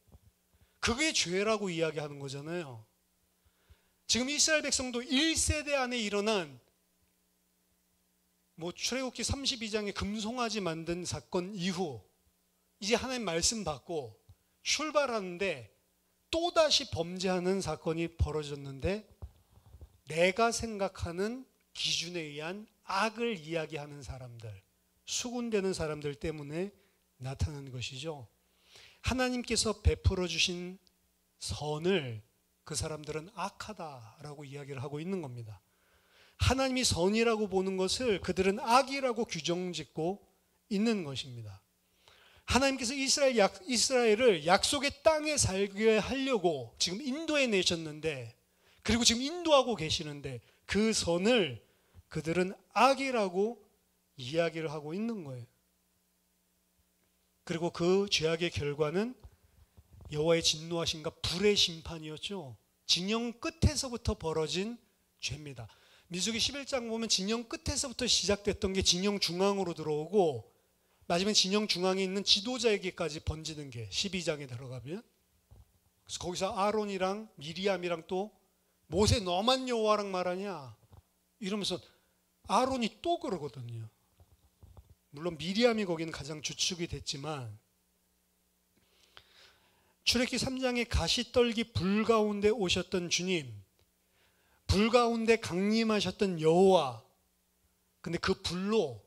그게 죄라고 이야기하는 거잖아요. 지금 이스라엘 백성도 1세대 안에 일어난 출애굽기 32장에 금송아지 만든 사건 이후 이제 하나님 말씀 받고 출발하는데 또다시 범죄하는 사건이 벌어졌는데 내가 생각하는 기준에 의한 악을 이야기하는 사람들, 수군되는 사람들 때문에 나타나는 것이죠. 하나님께서 베풀어 주신 선을 그 사람들은 악하다라고 이야기를 하고 있는 겁니다. 하나님이 선이라고 보는 것을 그들은 악이라고 규정짓고 있는 것입니다. 하나님께서 이스라엘을 약속의 땅에 살게 하려고 지금 인도해 내셨는데, 그리고 지금 인도하고 계시는데 그 선을 그들은 악이라고 이야기를 하고 있는 거예요. 그리고 그 죄악의 결과는 여호와의 진노하심과 불의 심판이었죠. 진영 끝에서부터 벌어진 죄입니다. 민수기 11장 보면 진영 끝에서부터 시작됐던 게 진영 중앙으로 들어오고, 마지막에 진영 중앙에 있는 지도자에게까지 번지는 게 12장에 들어가면, 그래서 거기서 아론이랑 미리암이랑 또 모세 너만 여호와랑 말하냐 이러면서 아론이 또 그러거든요. 물론 미리암이 거기는 가장 주축이 됐지만, 출애굽기 3장에 가시떨기 불 가운데 오셨던 주님, 불 가운데 강림하셨던 여호와, 근데 그 불로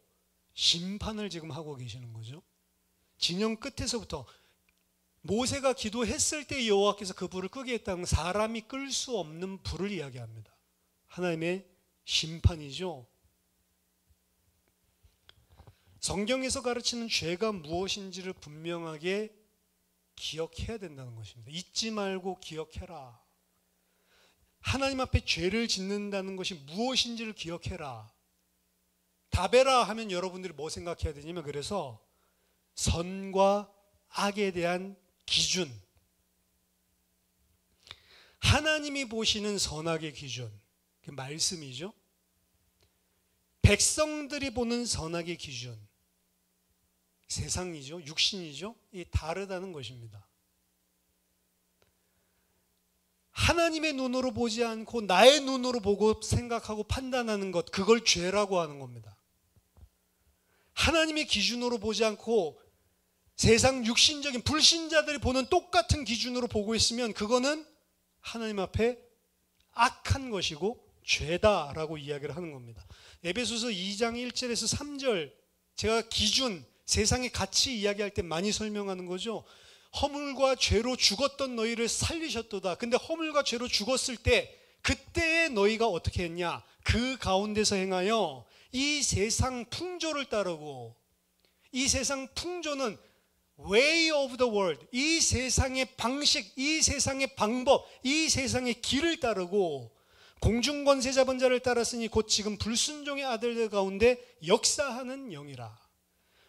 심판을 지금 하고 계시는 거죠. 진영 끝에서부터 모세가 기도했을 때 여호와께서 그 불을 끄게 했다는, 사람이 끌 수 없는 불을 이야기합니다. 하나님의 심판이죠. 성경에서 가르치는 죄가 무엇인지를 분명하게 기억해야 된다는 것입니다. 잊지 말고 기억해라. 하나님 앞에 죄를 짓는다는 것이 무엇인지를 기억해라. 다베라 하면 여러분들이 뭐 생각해야 되냐면, 그래서 선과 악에 대한 기준, 하나님이 보시는 선악의 기준, 그 말씀이죠. 백성들이 보는 선악의 기준, 세상이죠, 육신이죠. 이 다르다는 것입니다. 하나님의 눈으로 보지 않고 나의 눈으로 보고 생각하고 판단하는 것, 그걸 죄라고 하는 겁니다. 하나님의 기준으로 보지 않고 세상 육신적인 불신자들이 보는 똑같은 기준으로 보고 있으면 그거는 하나님 앞에 악한 것이고 죄다라고 이야기를 하는 겁니다. 에베소서 2장 1절에서 3절, 제가 기준, 세상의 가치 이야기할 때 많이 설명하는 거죠. 허물과 죄로 죽었던 너희를 살리셨도다. 근데 허물과 죄로 죽었을 때 그때에 너희가 어떻게 했냐? 그 가운데서 행하여 이 세상 풍조를 따르고, 이 세상 풍조는 way of the world, 이 세상의 방식, 이 세상의 방법, 이 세상의 길을 따르고 공중권세 잡은 자를 따랐으니 곧 지금 불순종의 아들들 가운데 역사하는 영이라.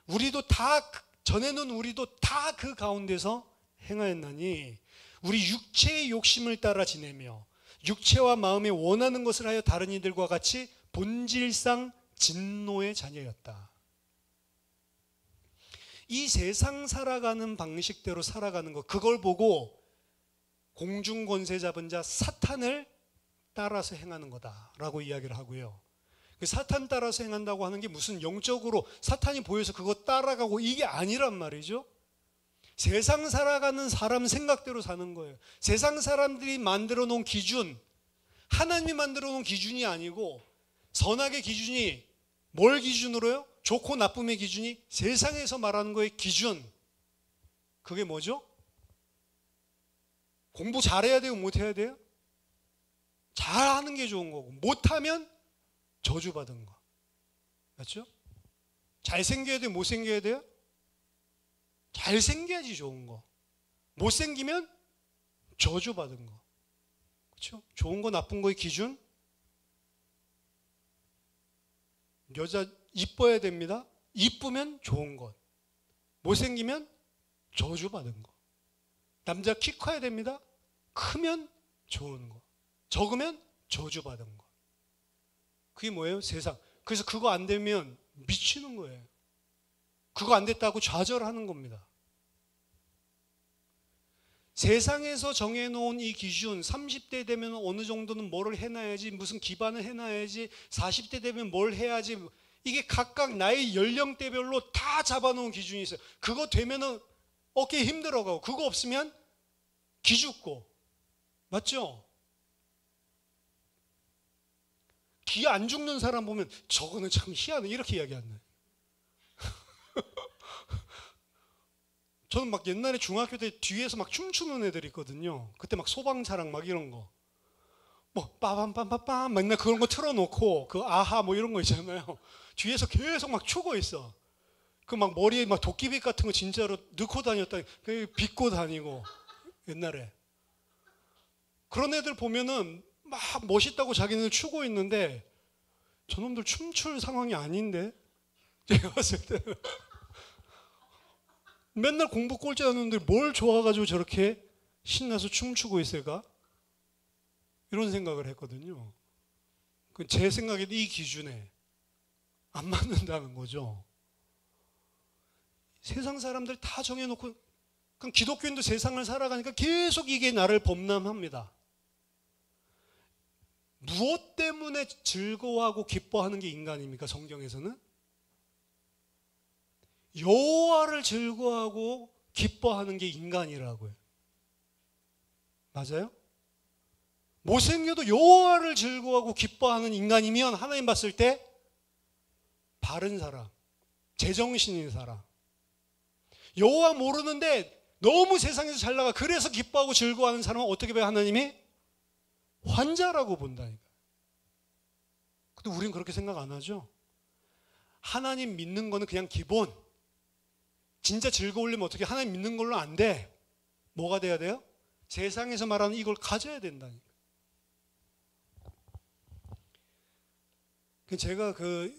우리도 다, 전에는 우리도 다 그 가운데서 행하였나니 우리 육체의 욕심을 따라 지내며 육체와 마음에 원하는 것을 하여 다른 이들과 같이 본질상 진노의 자녀였다. 이 세상 살아가는 방식대로 살아가는 것, 그걸 보고 공중권세 잡은 자 사탄을 따라서 행하는 거다라고 이야기를 하고요. 그 사탄 따라서 행한다고 하는 게 무슨 영적으로 사탄이 보여서 그거 따라가고 이게 아니란 말이죠. 세상 살아가는 사람 생각대로 사는 거예요. 세상 사람들이 만들어 놓은 기준, 하나님이 만들어 놓은 기준이 아니고, 선악의 기준이 뭘 기준으로요? 좋고 나쁨의 기준이 세상에서 말하는 거의 기준, 그게 뭐죠? 공부 잘해야 돼요? 못해야 돼요? 잘하는 게 좋은 거고, 못하면 저주받은 거. 맞죠? 잘생겨야 돼요? 못생겨야 돼요? 잘생겨야지 좋은 거. 못생기면 저주받은 거. 그렇죠? 좋은 거 나쁜 거의 기준? 여자 이뻐야 됩니다. 이쁘면 좋은 것. 못생기면 저주받은 거. 남자 키 커야 됩니다. 크면 좋은 거. 적으면 저주받은 거. 그게 뭐예요? 세상. 그래서 그거 안 되면 미치는 거예요. 그거 안 됐다고 좌절하는 겁니다. 세상에서 정해놓은 이 기준, 30대 되면 어느 정도는 뭐를 해놔야지, 무슨 기반을 해놔야지, 40대 되면 뭘 해야지, 이게 각각 나의 연령대별로 다 잡아놓은 기준이 있어요. 그거 되면은 어깨 힘들어가고, 그거 없으면 기죽고. 맞죠? 기 안 죽는 사람 보면 저거는 참 희한해, 이렇게 이야기하네. 저는 막 옛날에 중학교 때 뒤에서 막 춤추는 애들이 있거든요. 그때 막 소방차랑 막 이런 거. 뭐 빠밤빰빰빰 맨날 그런 거 틀어놓고 그 아하 뭐 이런 거 있잖아요. 뒤에서 계속 막 추고 있어. 그 막 머리에 막 도끼빗 같은 거 진짜로 넣고 다녔다. 그 빗고 다니고 옛날에. 그런 애들 보면은 막 멋있다고 자기네들 추고 있는데 저놈들 춤출 상황이 아닌데 제가 봤을 때 맨날 공부 꼴찌 하는데 뭘 좋아가지고 저렇게 신나서 춤추고 있을까? 이런 생각을 했거든요. 제 생각에 이 기준에 안 맞는다는 거죠. 세상 사람들 다 정해놓고 그럼 기독교인도 세상을 살아가니까 계속 이게 나를 범람합니다. 무엇 때문에 즐거워하고 기뻐하는 게 인간입니까? 성경에서는 여호와를 즐거워하고 기뻐하는 게 인간이라고요. 맞아요? 못생겨도 여호와를 즐거워하고 기뻐하는 인간이면 하나님 봤을 때 바른 사람, 제정신인 사람. 여호와 모르는데 너무 세상에서 잘 나가 그래서 기뻐하고 즐거워하는 사람은 어떻게 봐요? 하나님이 환자라고 본다니까. 근데 우린 그렇게 생각 안 하죠. 하나님 믿는 거는 그냥 기본. 진짜 즐거우려면 어떻게 하나님 믿는 걸로 안 돼. 뭐가 돼야 돼요? 세상에서 말하는 이걸 가져야 된다니까. 제가 그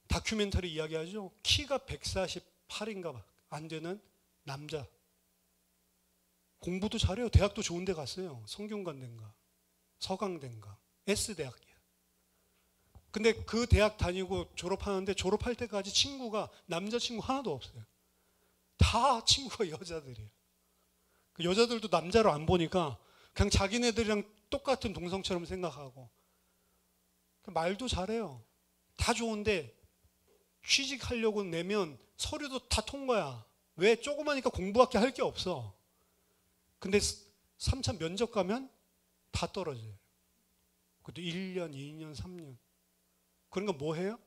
다큐멘터리 이야기하죠. 키가 148인가 안 되는 남자. 공부도 잘해요. 대학도 좋은 데 갔어요. 성균관대인가 서강대인가 S대학이야. 근데 그 대학 다니고 졸업하는데 졸업할 때까지 친구가 남자친구 하나도 없어요. 다 친구가 여자들이에요. 그 여자들도 남자로 안 보니까 그냥 자기네들이랑 똑같은 동성처럼 생각하고 말도 잘해요. 다 좋은데 취직하려고 내면 서류도 다 통과야. 왜? 조그마니까 공부밖에 할 게 없어. 근데 3차 면접 가면 다 떨어져요. 그것도 1년, 2년, 3년. 그러니까 뭐 해요?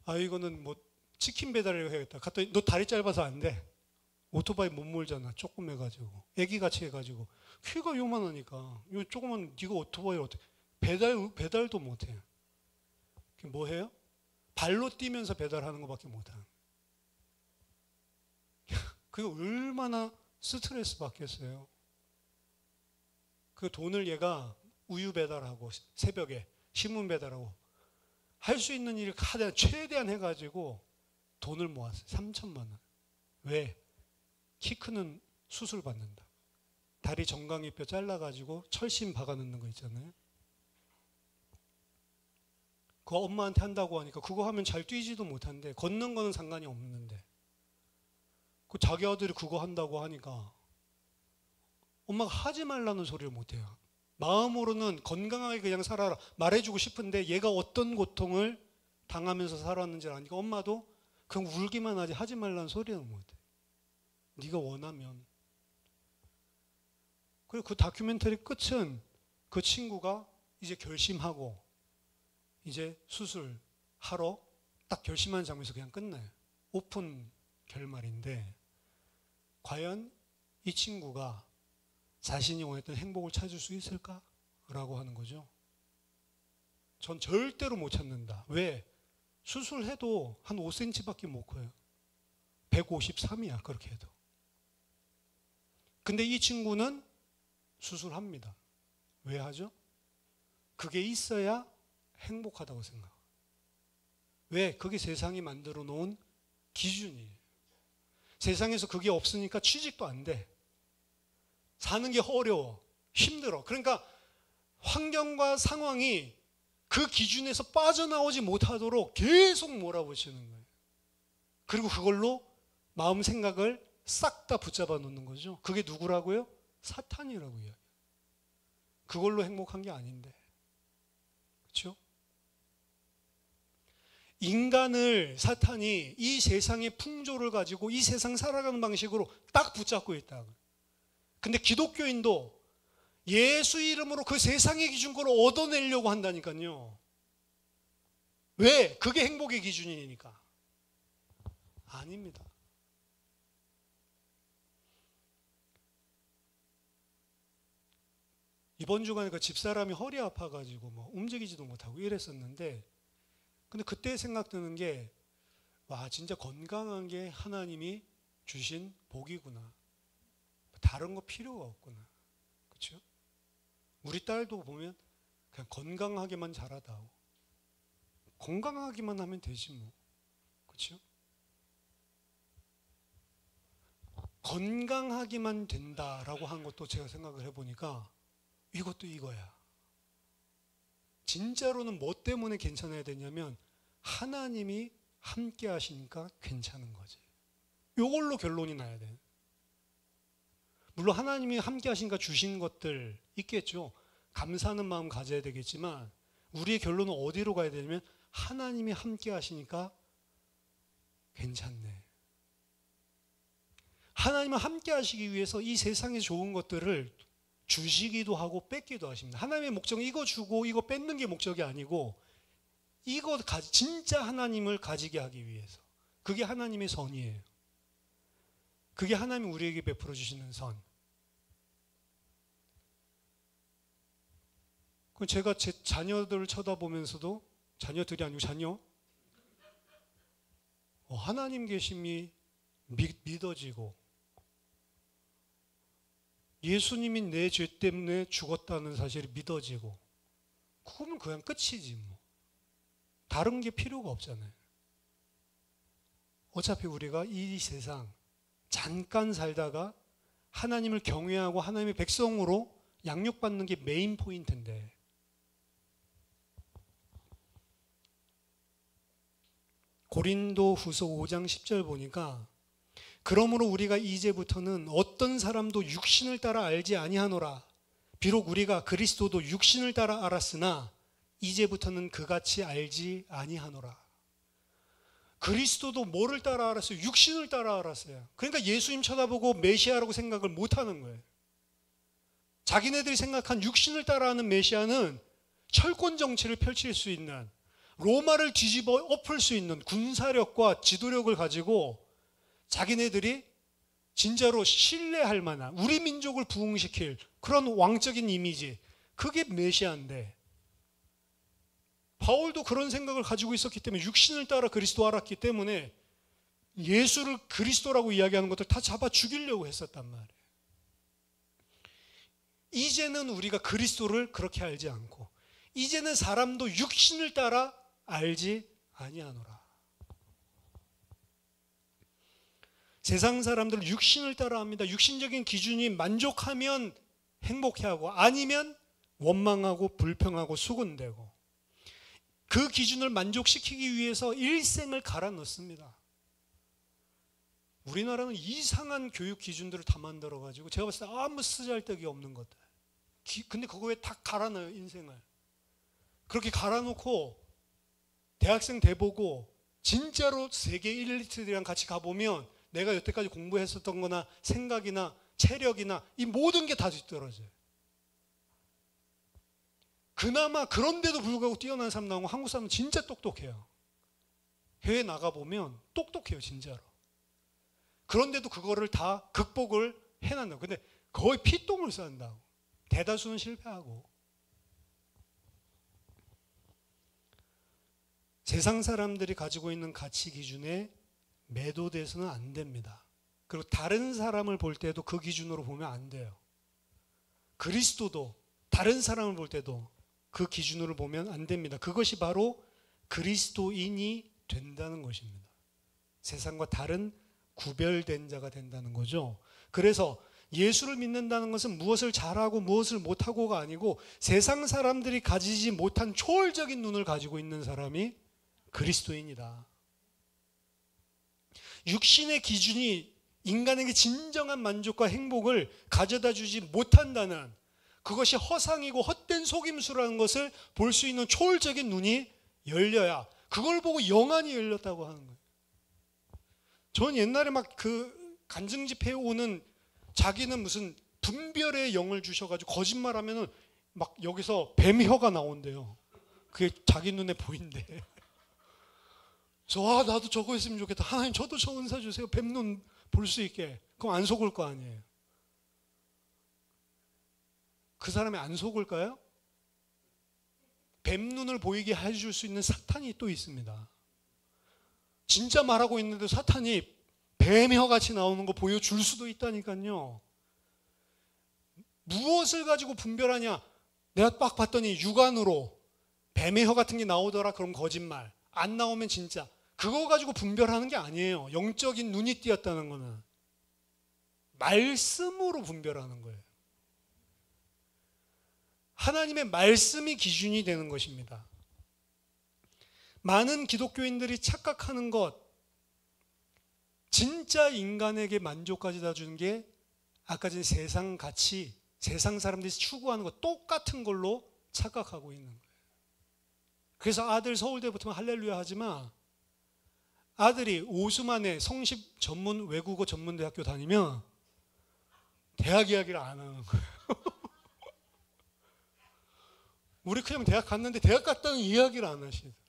아 이거는 뭐 치킨 배달을 해야겠다. 갔더니 너 다리 짧아서 안 돼. 오토바이 못 몰잖아. 조금 해가지고. 애기같이 해가지고. 키가 요만하니까. 요 조그만 네가 오토바이 어떻게 배달도 못해. 뭐 해요? 발로 뛰면서 배달하는 것밖에 못해. 그게 얼마나 스트레스 받겠어요. 그 돈을 얘가 우유 배달하고 새벽에 신문 배달하고 할 수 있는 일을 최대한 해가지고 돈을 모았어요. 3천만 원. 왜? 키 크는 수술 받는다. 다리 정강이뼈 잘라가지고 철심 박아 넣는 거 있잖아요. 그거 엄마한테 한다고 하니까 그거 하면 잘 뛰지도 못한데 걷는 거는 상관이 없는데 그 자기 아들이 그거 한다고 하니까 엄마가 하지 말라는 소리를 못해요. 마음으로는 건강하게 그냥 살아라 말해주고 싶은데 얘가 어떤 고통을 당하면서 살았는지 아니까 엄마도 그냥 울기만 하지 말라는 소리는 못해. 네가 원하면. 그리고 그 다큐멘터리 끝은 그 친구가 이제 결심하고 이제 수술하러 딱 결심하는 장면에서 그냥 끝나요. 오픈 결말인데 과연 이 친구가 자신이 원했던 행복을 찾을 수 있을까라고 하는 거죠. 전 절대로 못 찾는다. 왜? 수술해도 한 5cm밖에 못 커요. 153이야 그렇게 해도. 근데 이 친구는 수술합니다. 왜 하죠? 그게 있어야 행복하다고 생각해요. 왜? 그게 세상이 만들어 놓은 기준이에요. 세상에서 그게 없으니까 취직도 안 돼. 사는 게 어려워. 힘들어. 그러니까 환경과 상황이 그 기준에서 빠져나오지 못하도록 계속 몰아붙이는 거예요. 그리고 그걸로 마음 생각을 싹 다 붙잡아 놓는 거죠. 그게 누구라고요? 사탄이라고 이야기해요. 그걸로 행복한 게 아닌데. 그렇죠? 인간을 사탄이 이 세상의 풍조를 가지고 이 세상 살아가는 방식으로 딱 붙잡고 있다. 근데 기독교인도 예수 이름으로 그 세상의 기준으로 얻어내려고 한다니까요. 왜? 그게 행복의 기준이니까. 아닙니다. 이번 주간에 그 집사람이 허리 아파가지고 뭐 움직이지도 못하고 이랬었는데, 근데 그때 생각드는 게, 와, 진짜 건강한 게 하나님이 주신 복이구나. 다른 거 필요가 없구나. 그렇죠? 우리 딸도 보면 그냥 건강하게만 자라다오. 건강하기만 하면 되지 뭐. 그렇죠? 건강하기만 된다라고 한 것도 제가 생각을 해보니까 이것도 이거야. 진짜로는 뭐 때문에 괜찮아야 되냐면 하나님이 함께 하시니까 괜찮은 거지. 이걸로 결론이 나야 돼. 물론 하나님이 함께 하시니까 주신 것들 있겠죠. 감사하는 마음 가져야 되겠지만 우리의 결론은 어디로 가야 되냐면 하나님이 함께 하시니까 괜찮네. 하나님은 함께 하시기 위해서 이 세상에 좋은 것들을 주시기도 하고 뺏기도 하십니다. 하나님의 목적은 이거 주고 이거 뺏는 게 목적이 아니고 이거 진짜 하나님을 가지게 하기 위해서. 그게 하나님의 선이에요. 그게 하나님이 우리에게 베풀어 주시는 선. 제가 제 자녀들을 쳐다보면서도, 자녀들이 아니고 자녀, 하나님 계심이 믿어지고 예수님이 내 죄 때문에 죽었다는 사실이 믿어지고, 그러면 그냥 끝이지 뭐. 다른 게 필요가 없잖아요. 어차피 우리가 이 세상 잠깐 살다가 하나님을 경외하고 하나님의 백성으로 양육받는 게 메인 포인트인데, 고린도 후서 5장 10절 보니까 그러므로 우리가 이제부터는 어떤 사람도 육신을 따라 알지 아니하노라. 비록 우리가 그리스도도 육신을 따라 알았으나 이제부터는 그같이 알지 아니하노라. 그리스도도 뭐를 따라 알았어요? 육신을 따라 알았어요. 그러니까 예수님 쳐다보고 메시아라고 생각을 못하는 거예요. 자기네들이 생각한 육신을 따라하는 메시아는 철권 정치를 펼칠 수 있는, 로마를 뒤집어 엎을 수 있는 군사력과 지도력을 가지고 자기네들이 진짜로 신뢰할 만한, 우리 민족을 부흥시킬 그런 왕적인 이미지, 그게 메시아인데, 바울도 그런 생각을 가지고 있었기 때문에, 육신을 따라 그리스도 알았기 때문에 예수를 그리스도라고 이야기하는 것들 다 잡아 죽이려고 했었단 말이에요. 이제는 우리가 그리스도를 그렇게 알지 않고 이제는 사람도 육신을 따라 알지 아니하노라. 세상 사람들은 육신을 따라 합니다. 육신적인 기준이 만족하면 행복해하고 아니면 원망하고 불평하고 수군대고, 그 기준을 만족시키기 위해서 일생을 갈아 넣습니다. 우리나라는 이상한 교육 기준들을 다 만들어가지고 제가 봤을 때 아무 쓰잘데기 없는 것들. 근데 그거에 다 갈아넣어요, 인생을. 그렇게 갈아놓고 대학생 돼보고 진짜로 세계 일리트들이랑 같이 가보면 내가 여태까지 공부했었던 거나 생각이나 체력이나 이 모든 게 다 뒤떨어져요. 그나마 그런데도 불구하고 뛰어난 사람 나오고, 한국 사람은 진짜 똑똑해요. 해외 나가보면 똑똑해요, 진짜로. 그런데도 그거를 다 극복을 해낸다고. 근데 거의 피똥을 싼다고. 대다수는 실패하고. 세상 사람들이 가지고 있는 가치 기준에 매도돼서는 안 됩니다. 그리고 다른 사람을 볼 때도 그 기준으로 보면 안 돼요. 그리스도도 다른 사람을 볼 때도 그 기준으로 보면 안 됩니다. 그것이 바로 그리스도인이 된다는 것입니다. 세상과 다른 구별된 자가 된다는 거죠. 그래서 예수를 믿는다는 것은 무엇을 잘하고 무엇을 못하고가 아니고 세상 사람들이 가지지 못한 초월적인 눈을 가지고 있는 사람이 그리스도인이다. 육신의 기준이 인간에게 진정한 만족과 행복을 가져다 주지 못한다는, 그것이 허상이고 헛된 속임수라는 것을 볼 수 있는 초월적인 눈이 열려야, 그걸 보고 영안이 열렸다고 하는 거예요. 전 옛날에 막 그 간증 집회에 오는, 자기는 무슨 분별의 영을 주셔가지고 거짓말하면은 막 여기서 뱀혀가 나온대요. 그게 자기 눈에 보인대. 나도 저거 했으면 좋겠다. 하나님 저도 저 은사 주세요. 뱀눈 볼 수 있게. 그럼 안 속을 거 아니에요. 그 사람이 안 속을까요? 뱀 눈을 보이게 해줄 수 있는 사탄이 또 있습니다. 진짜 말하고 있는데 사탄이 뱀의 혀같이 나오는 거 보여줄 수도 있다니까요. 무엇을 가지고 분별하냐? 내가 딱 봤더니 육안으로 뱀의 혀 같은 게 나오더라. 그럼 거짓말. 안 나오면 진짜. 그거 가지고 분별하는 게 아니에요. 영적인 눈이 띄었다는 거는 말씀으로 분별하는 거예요. 하나님의 말씀이 기준이 되는 것입니다. 많은 기독교인들이 착각하는 것, 진짜 인간에게 만족까지 다 주는 게 아까 전에 세상 가치, 세상 사람들이 추구하는 것 똑같은 걸로 착각하고 있는 거예요. 그래서 아들 서울대 붙으면 할렐루야 하지만 아들이 오스만의 성십 전문 외국어 전문 대학교 다니면 대학 이야기를 안 하는 거예요. 우리 그냥 대학 갔는데 대학 갔다는 이야기를 안 하시더라고요.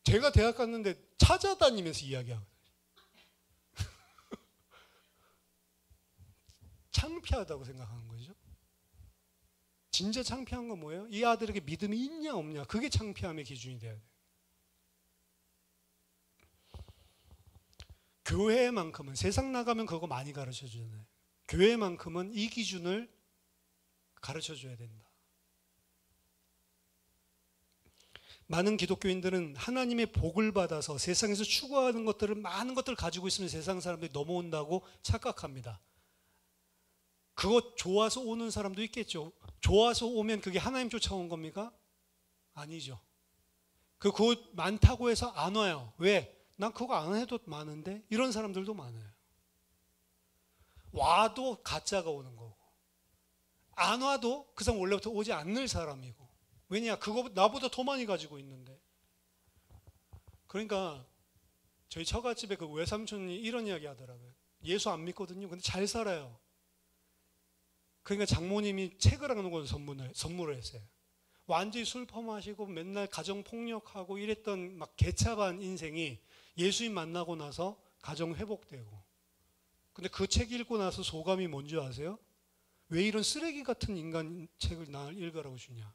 제가 대학 갔는데 찾아다니면서 이야기하거든요. 창피하다고 생각하는 거죠. 진짜 창피한 건 뭐예요? 이 아들에게 믿음이 있냐 없냐, 그게 창피함의 기준이 돼야 돼요. 교회만큼은, 세상 나가면 그거 많이 가르쳐 주잖아요. 교회만큼은 이 기준을 가르쳐 줘야 된다. 많은 기독교인들은 하나님의 복을 받아서 세상에서 추구하는 것들을, 많은 것들을 가지고 있으면 세상 사람들이 넘어온다고 착각합니다. 그거 좋아서 오는 사람도 있겠죠. 좋아서 오면 그게 하나님 쫓아온 겁니까? 아니죠. 그거 많다고 해서 안 와요. 왜? 난 그거 안 해도 많은데? 이런 사람들도 많아요. 와도 가짜가 오는 거고, 안 와도 그 사람 원래부터 오지 않는 사람이고. 왜냐? 그거 나보다 더 많이 가지고 있는데. 그러니까 저희 처갓집에 그 외삼촌이 이런 이야기 하더라고요. 예수 안 믿거든요. 근데 잘 살아요. 그러니까 장모님이 책을 하는 걸 선물을 했어요. 완전히 술 퍼마시고 맨날 가정폭력하고 이랬던 막 개차반 인생이 예수님 만나고 나서 가정 회복되고. 근데 그 책 읽고 나서 소감이 뭔지 아세요? 왜 이런 쓰레기 같은 인간 책을 나 읽으라고 주냐.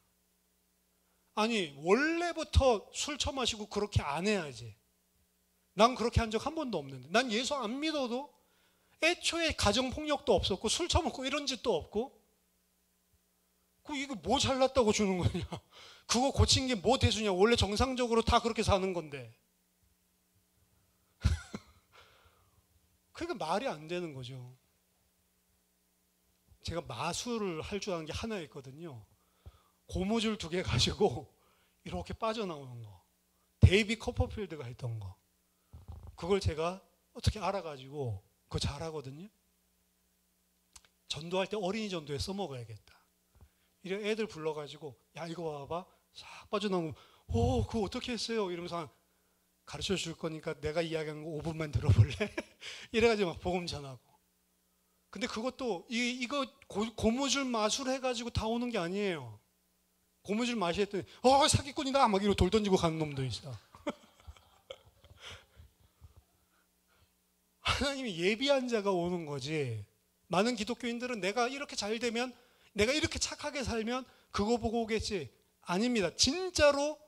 아니, 원래부터 술 처마시고 그렇게 안 해야지. 난 그렇게 한 적 한 번도 없는데. 난 예수 안 믿어도 애초에 가정폭력도 없었고 술 처먹고 이런 짓도 없고, 이거 뭐 잘났다고 주는 거냐. 그거 고친 게 뭐 대수냐. 원래 정상적으로 다 그렇게 사는 건데. 그러니까 말이 안 되는 거죠. 제가 마술을 할 줄 아는 게 하나 있거든요. 고무줄 2개 가지고 이렇게 빠져나오는 거. 데이비 커퍼필드가 했던 거. 그걸 제가 어떻게 알아가지고 그거 잘하거든요. 전도할 때 어린이 전도에 써먹어야겠다. 이래 애들 불러가지고, 야 이거 봐봐, 싹 빠져나오면 그거 어떻게 했어요? 이러면서 가르쳐 줄 거니까 내가 이야기하는 거 5분만 들어볼래? 이래가지고 막 복음 전하고. 근데 그것도 이거 고무줄 마술 해가지고 다 오는 게 아니에요. 고무줄 마시했더니 사기꾼이다 막 이러고 돌 던지고 가는 놈도 있어. 하나님이 예비한 자가 오는 거지. 많은 기독교인들은 내가 이렇게 잘 되면, 내가 이렇게 착하게 살면 그거 보고 오겠지. 아닙니다. 진짜로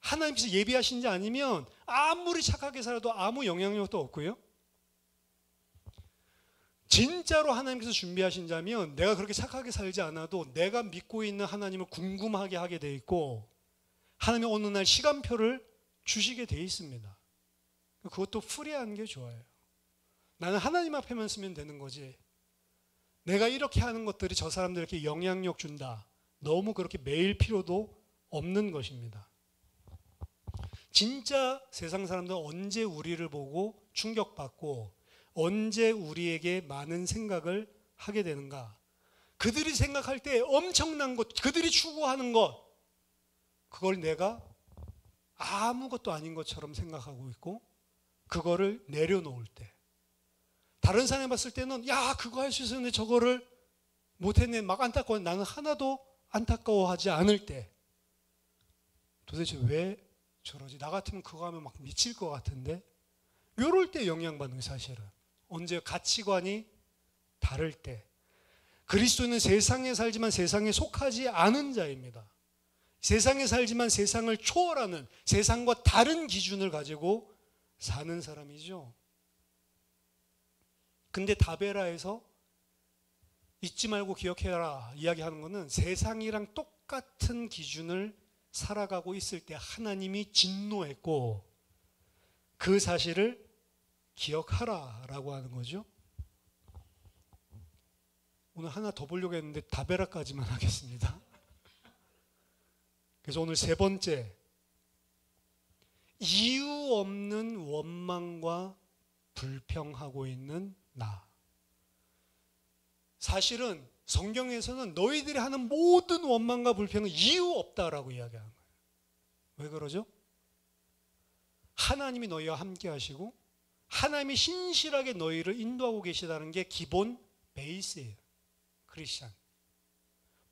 하나님께서 예비하신 자 아니면 아무리 착하게 살아도 아무 영향력도 없고요. 진짜로 하나님께서 준비하신 자면 내가 그렇게 착하게 살지 않아도 내가 믿고 있는 하나님을 궁금하게 하게 돼 있고, 하나님이 어느 날 시간표를 주시게 돼 있습니다. 그것도 프리한 게 좋아요. 나는 하나님 앞에만 쓰면 되는 거지, 내가 이렇게 하는 것들이 저 사람들에게 영향력 준다, 너무 그렇게 매일 필요도 없는 것입니다. 진짜 세상 사람들은 언제 우리를 보고 충격받고 언제 우리에게 많은 생각을 하게 되는가? 그들이 생각할 때 엄청난 것, 그들이 추구하는 것, 그걸 내가 아무것도 아닌 것처럼 생각하고 있고, 그거를 내려놓을 때, 다른 사람이 봤을 때는 야 그거 할 수 있었는데 저거를 못했네 막 안타까워, 나는 하나도 안타까워하지 않을 때, 도대체 왜 저러지? 나 같으면 그거 하면 막 미칠 것 같은데, 이럴 때 영향받는 게 사실은 언제 가치관이 다를 때, 그리스도는 세상에 살지만 세상에 속하지 않은 자입니다. 세상에 살지만 세상을 초월하는, 세상과 다른 기준을 가지고 사는 사람이죠. 근데 다베라에서 잊지 말고 기억해라 이야기하는 것은 세상이랑 똑같은 기준을 살아가고 있을 때 하나님이 진노했고 그 사실을 기억하라 라고 하는 거죠. 오늘 하나 더 보려고 했는데 다베라까지만 하겠습니다. 그래서 오늘 세 번째, 이유 없는 원망과 불평하고 있는 나. 사실은 성경에서는 너희들이 하는 모든 원망과 불평은 이유 없다라고 이야기하는 거예요. 왜 그러죠? 하나님이 너희와 함께 하시고 하나님이 신실하게 너희를 인도하고 계시다는 게 기본 베이스예요. 크리스찬.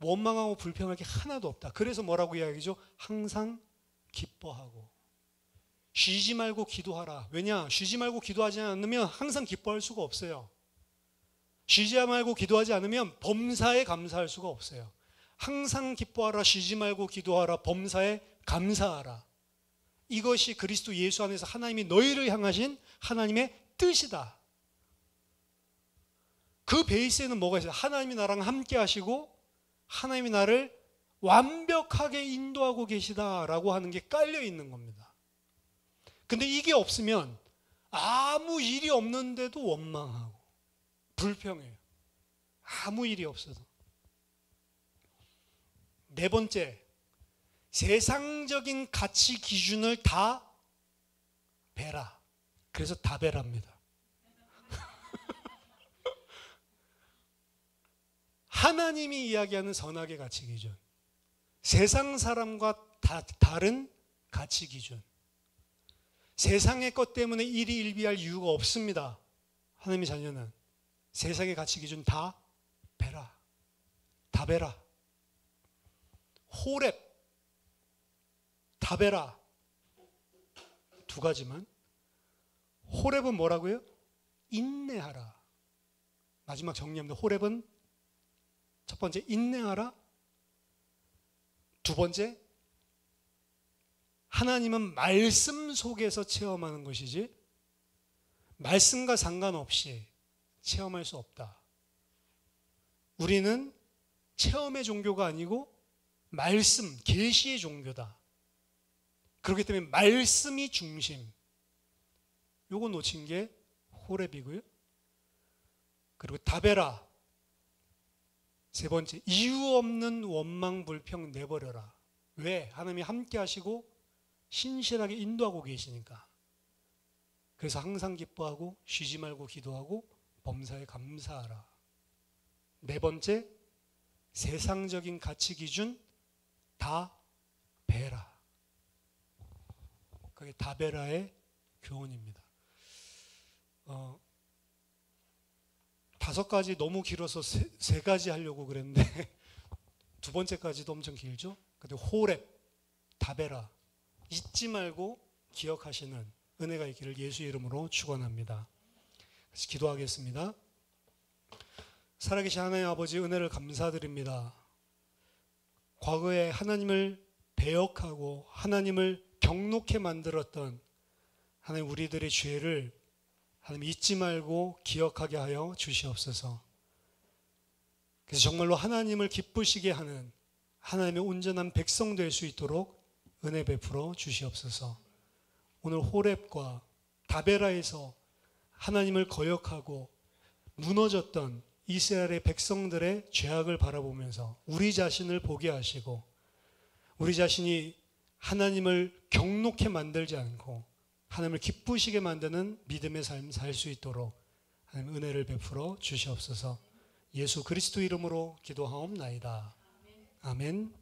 원망하고 불평할 게 하나도 없다. 그래서 뭐라고 이야기죠? 항상 기뻐하고 쉬지 말고 기도하라. 왜냐? 쉬지 말고 기도하지 않으면 항상 기뻐할 수가 없어요. 쉬지 말고 기도하지 않으면 범사에 감사할 수가 없어요. 항상 기뻐하라, 쉬지 말고 기도하라, 범사에 감사하라. 이것이 그리스도 예수 안에서 하나님이 너희를 향하신 하나님의 뜻이다. 그 베이스에는 뭐가 있어요? 하나님이 나랑 함께 하시고 하나님이 나를 완벽하게 인도하고 계시다라고 하는 게 깔려 있는 겁니다. 근데 이게 없으면 아무 일이 없는데도 원망하고 불평해요. 아무 일이 없어도. 네 번째, 세상적인 가치 기준을 다 베라. 그래서 다 베랍니다. 하나님이 이야기하는 선악의 가치 기준, 세상 사람과 다른 가치 기준, 세상의 것 때문에 일희일비할 이유가 없습니다. 하나님의 자녀는 세상의 가치 기준 다 베라. 다 베라. 호렙, 다 베라. 두 가지만. 호렙은 뭐라고요? 인내하라. 마지막 정리합니다. 호렙은 첫 번째 인내하라. 두 번째 하나님은 말씀 속에서 체험하는 것이지 말씀과 상관없이 체험할 수 없다. 우리는 체험의 종교가 아니고 말씀, 계시의 종교다. 그렇기 때문에 말씀이 중심. 요거 놓친 게 호렙이고요. 그리고 다베라. 세 번째, 이유 없는 원망 불평 내버려라. 왜? 하나님이 함께 하시고 신실하게 인도하고 계시니까. 그래서 항상 기뻐하고 쉬지 말고 기도하고 범사에 감사하라. 네 번째, 세상적인 가치 기준 다 베라. 그게 다베라의 교훈입니다. 5가지 너무 길어서 세 가지 하려고 그랬는데 두 번째까지도 엄청 길죠. 근데 호렙, 다베라 잊지 말고 기억하시는 은혜가 있기를 예수 이름으로 축원합니다. 그래서 기도하겠습니다. 살아계신 하나님 아버지, 은혜를 감사드립니다. 과거에 하나님을 배역하고 하나님을 경록해 만들었던 하나님 우리들의 죄를 하나님 잊지 말고 기억하게 하여 주시옵소서. 그래서 정말로 하나님을 기쁘시게 하는 하나님의 온전한 백성 될 수 있도록 은혜 베풀어 주시옵소서. 오늘 호렙과 다베라에서 하나님을 거역하고 무너졌던 이스라엘의 백성들의 죄악을 바라보면서 우리 자신을 보게 하시고 우리 자신이 하나님을 경록해 만들지 않고 하나님을 기쁘시게 만드는 믿음의 삶 살 수 있도록 하나님 은혜를 베풀어 주시옵소서. 예수 그리스도 이름으로 기도하옵나이다. 아멘.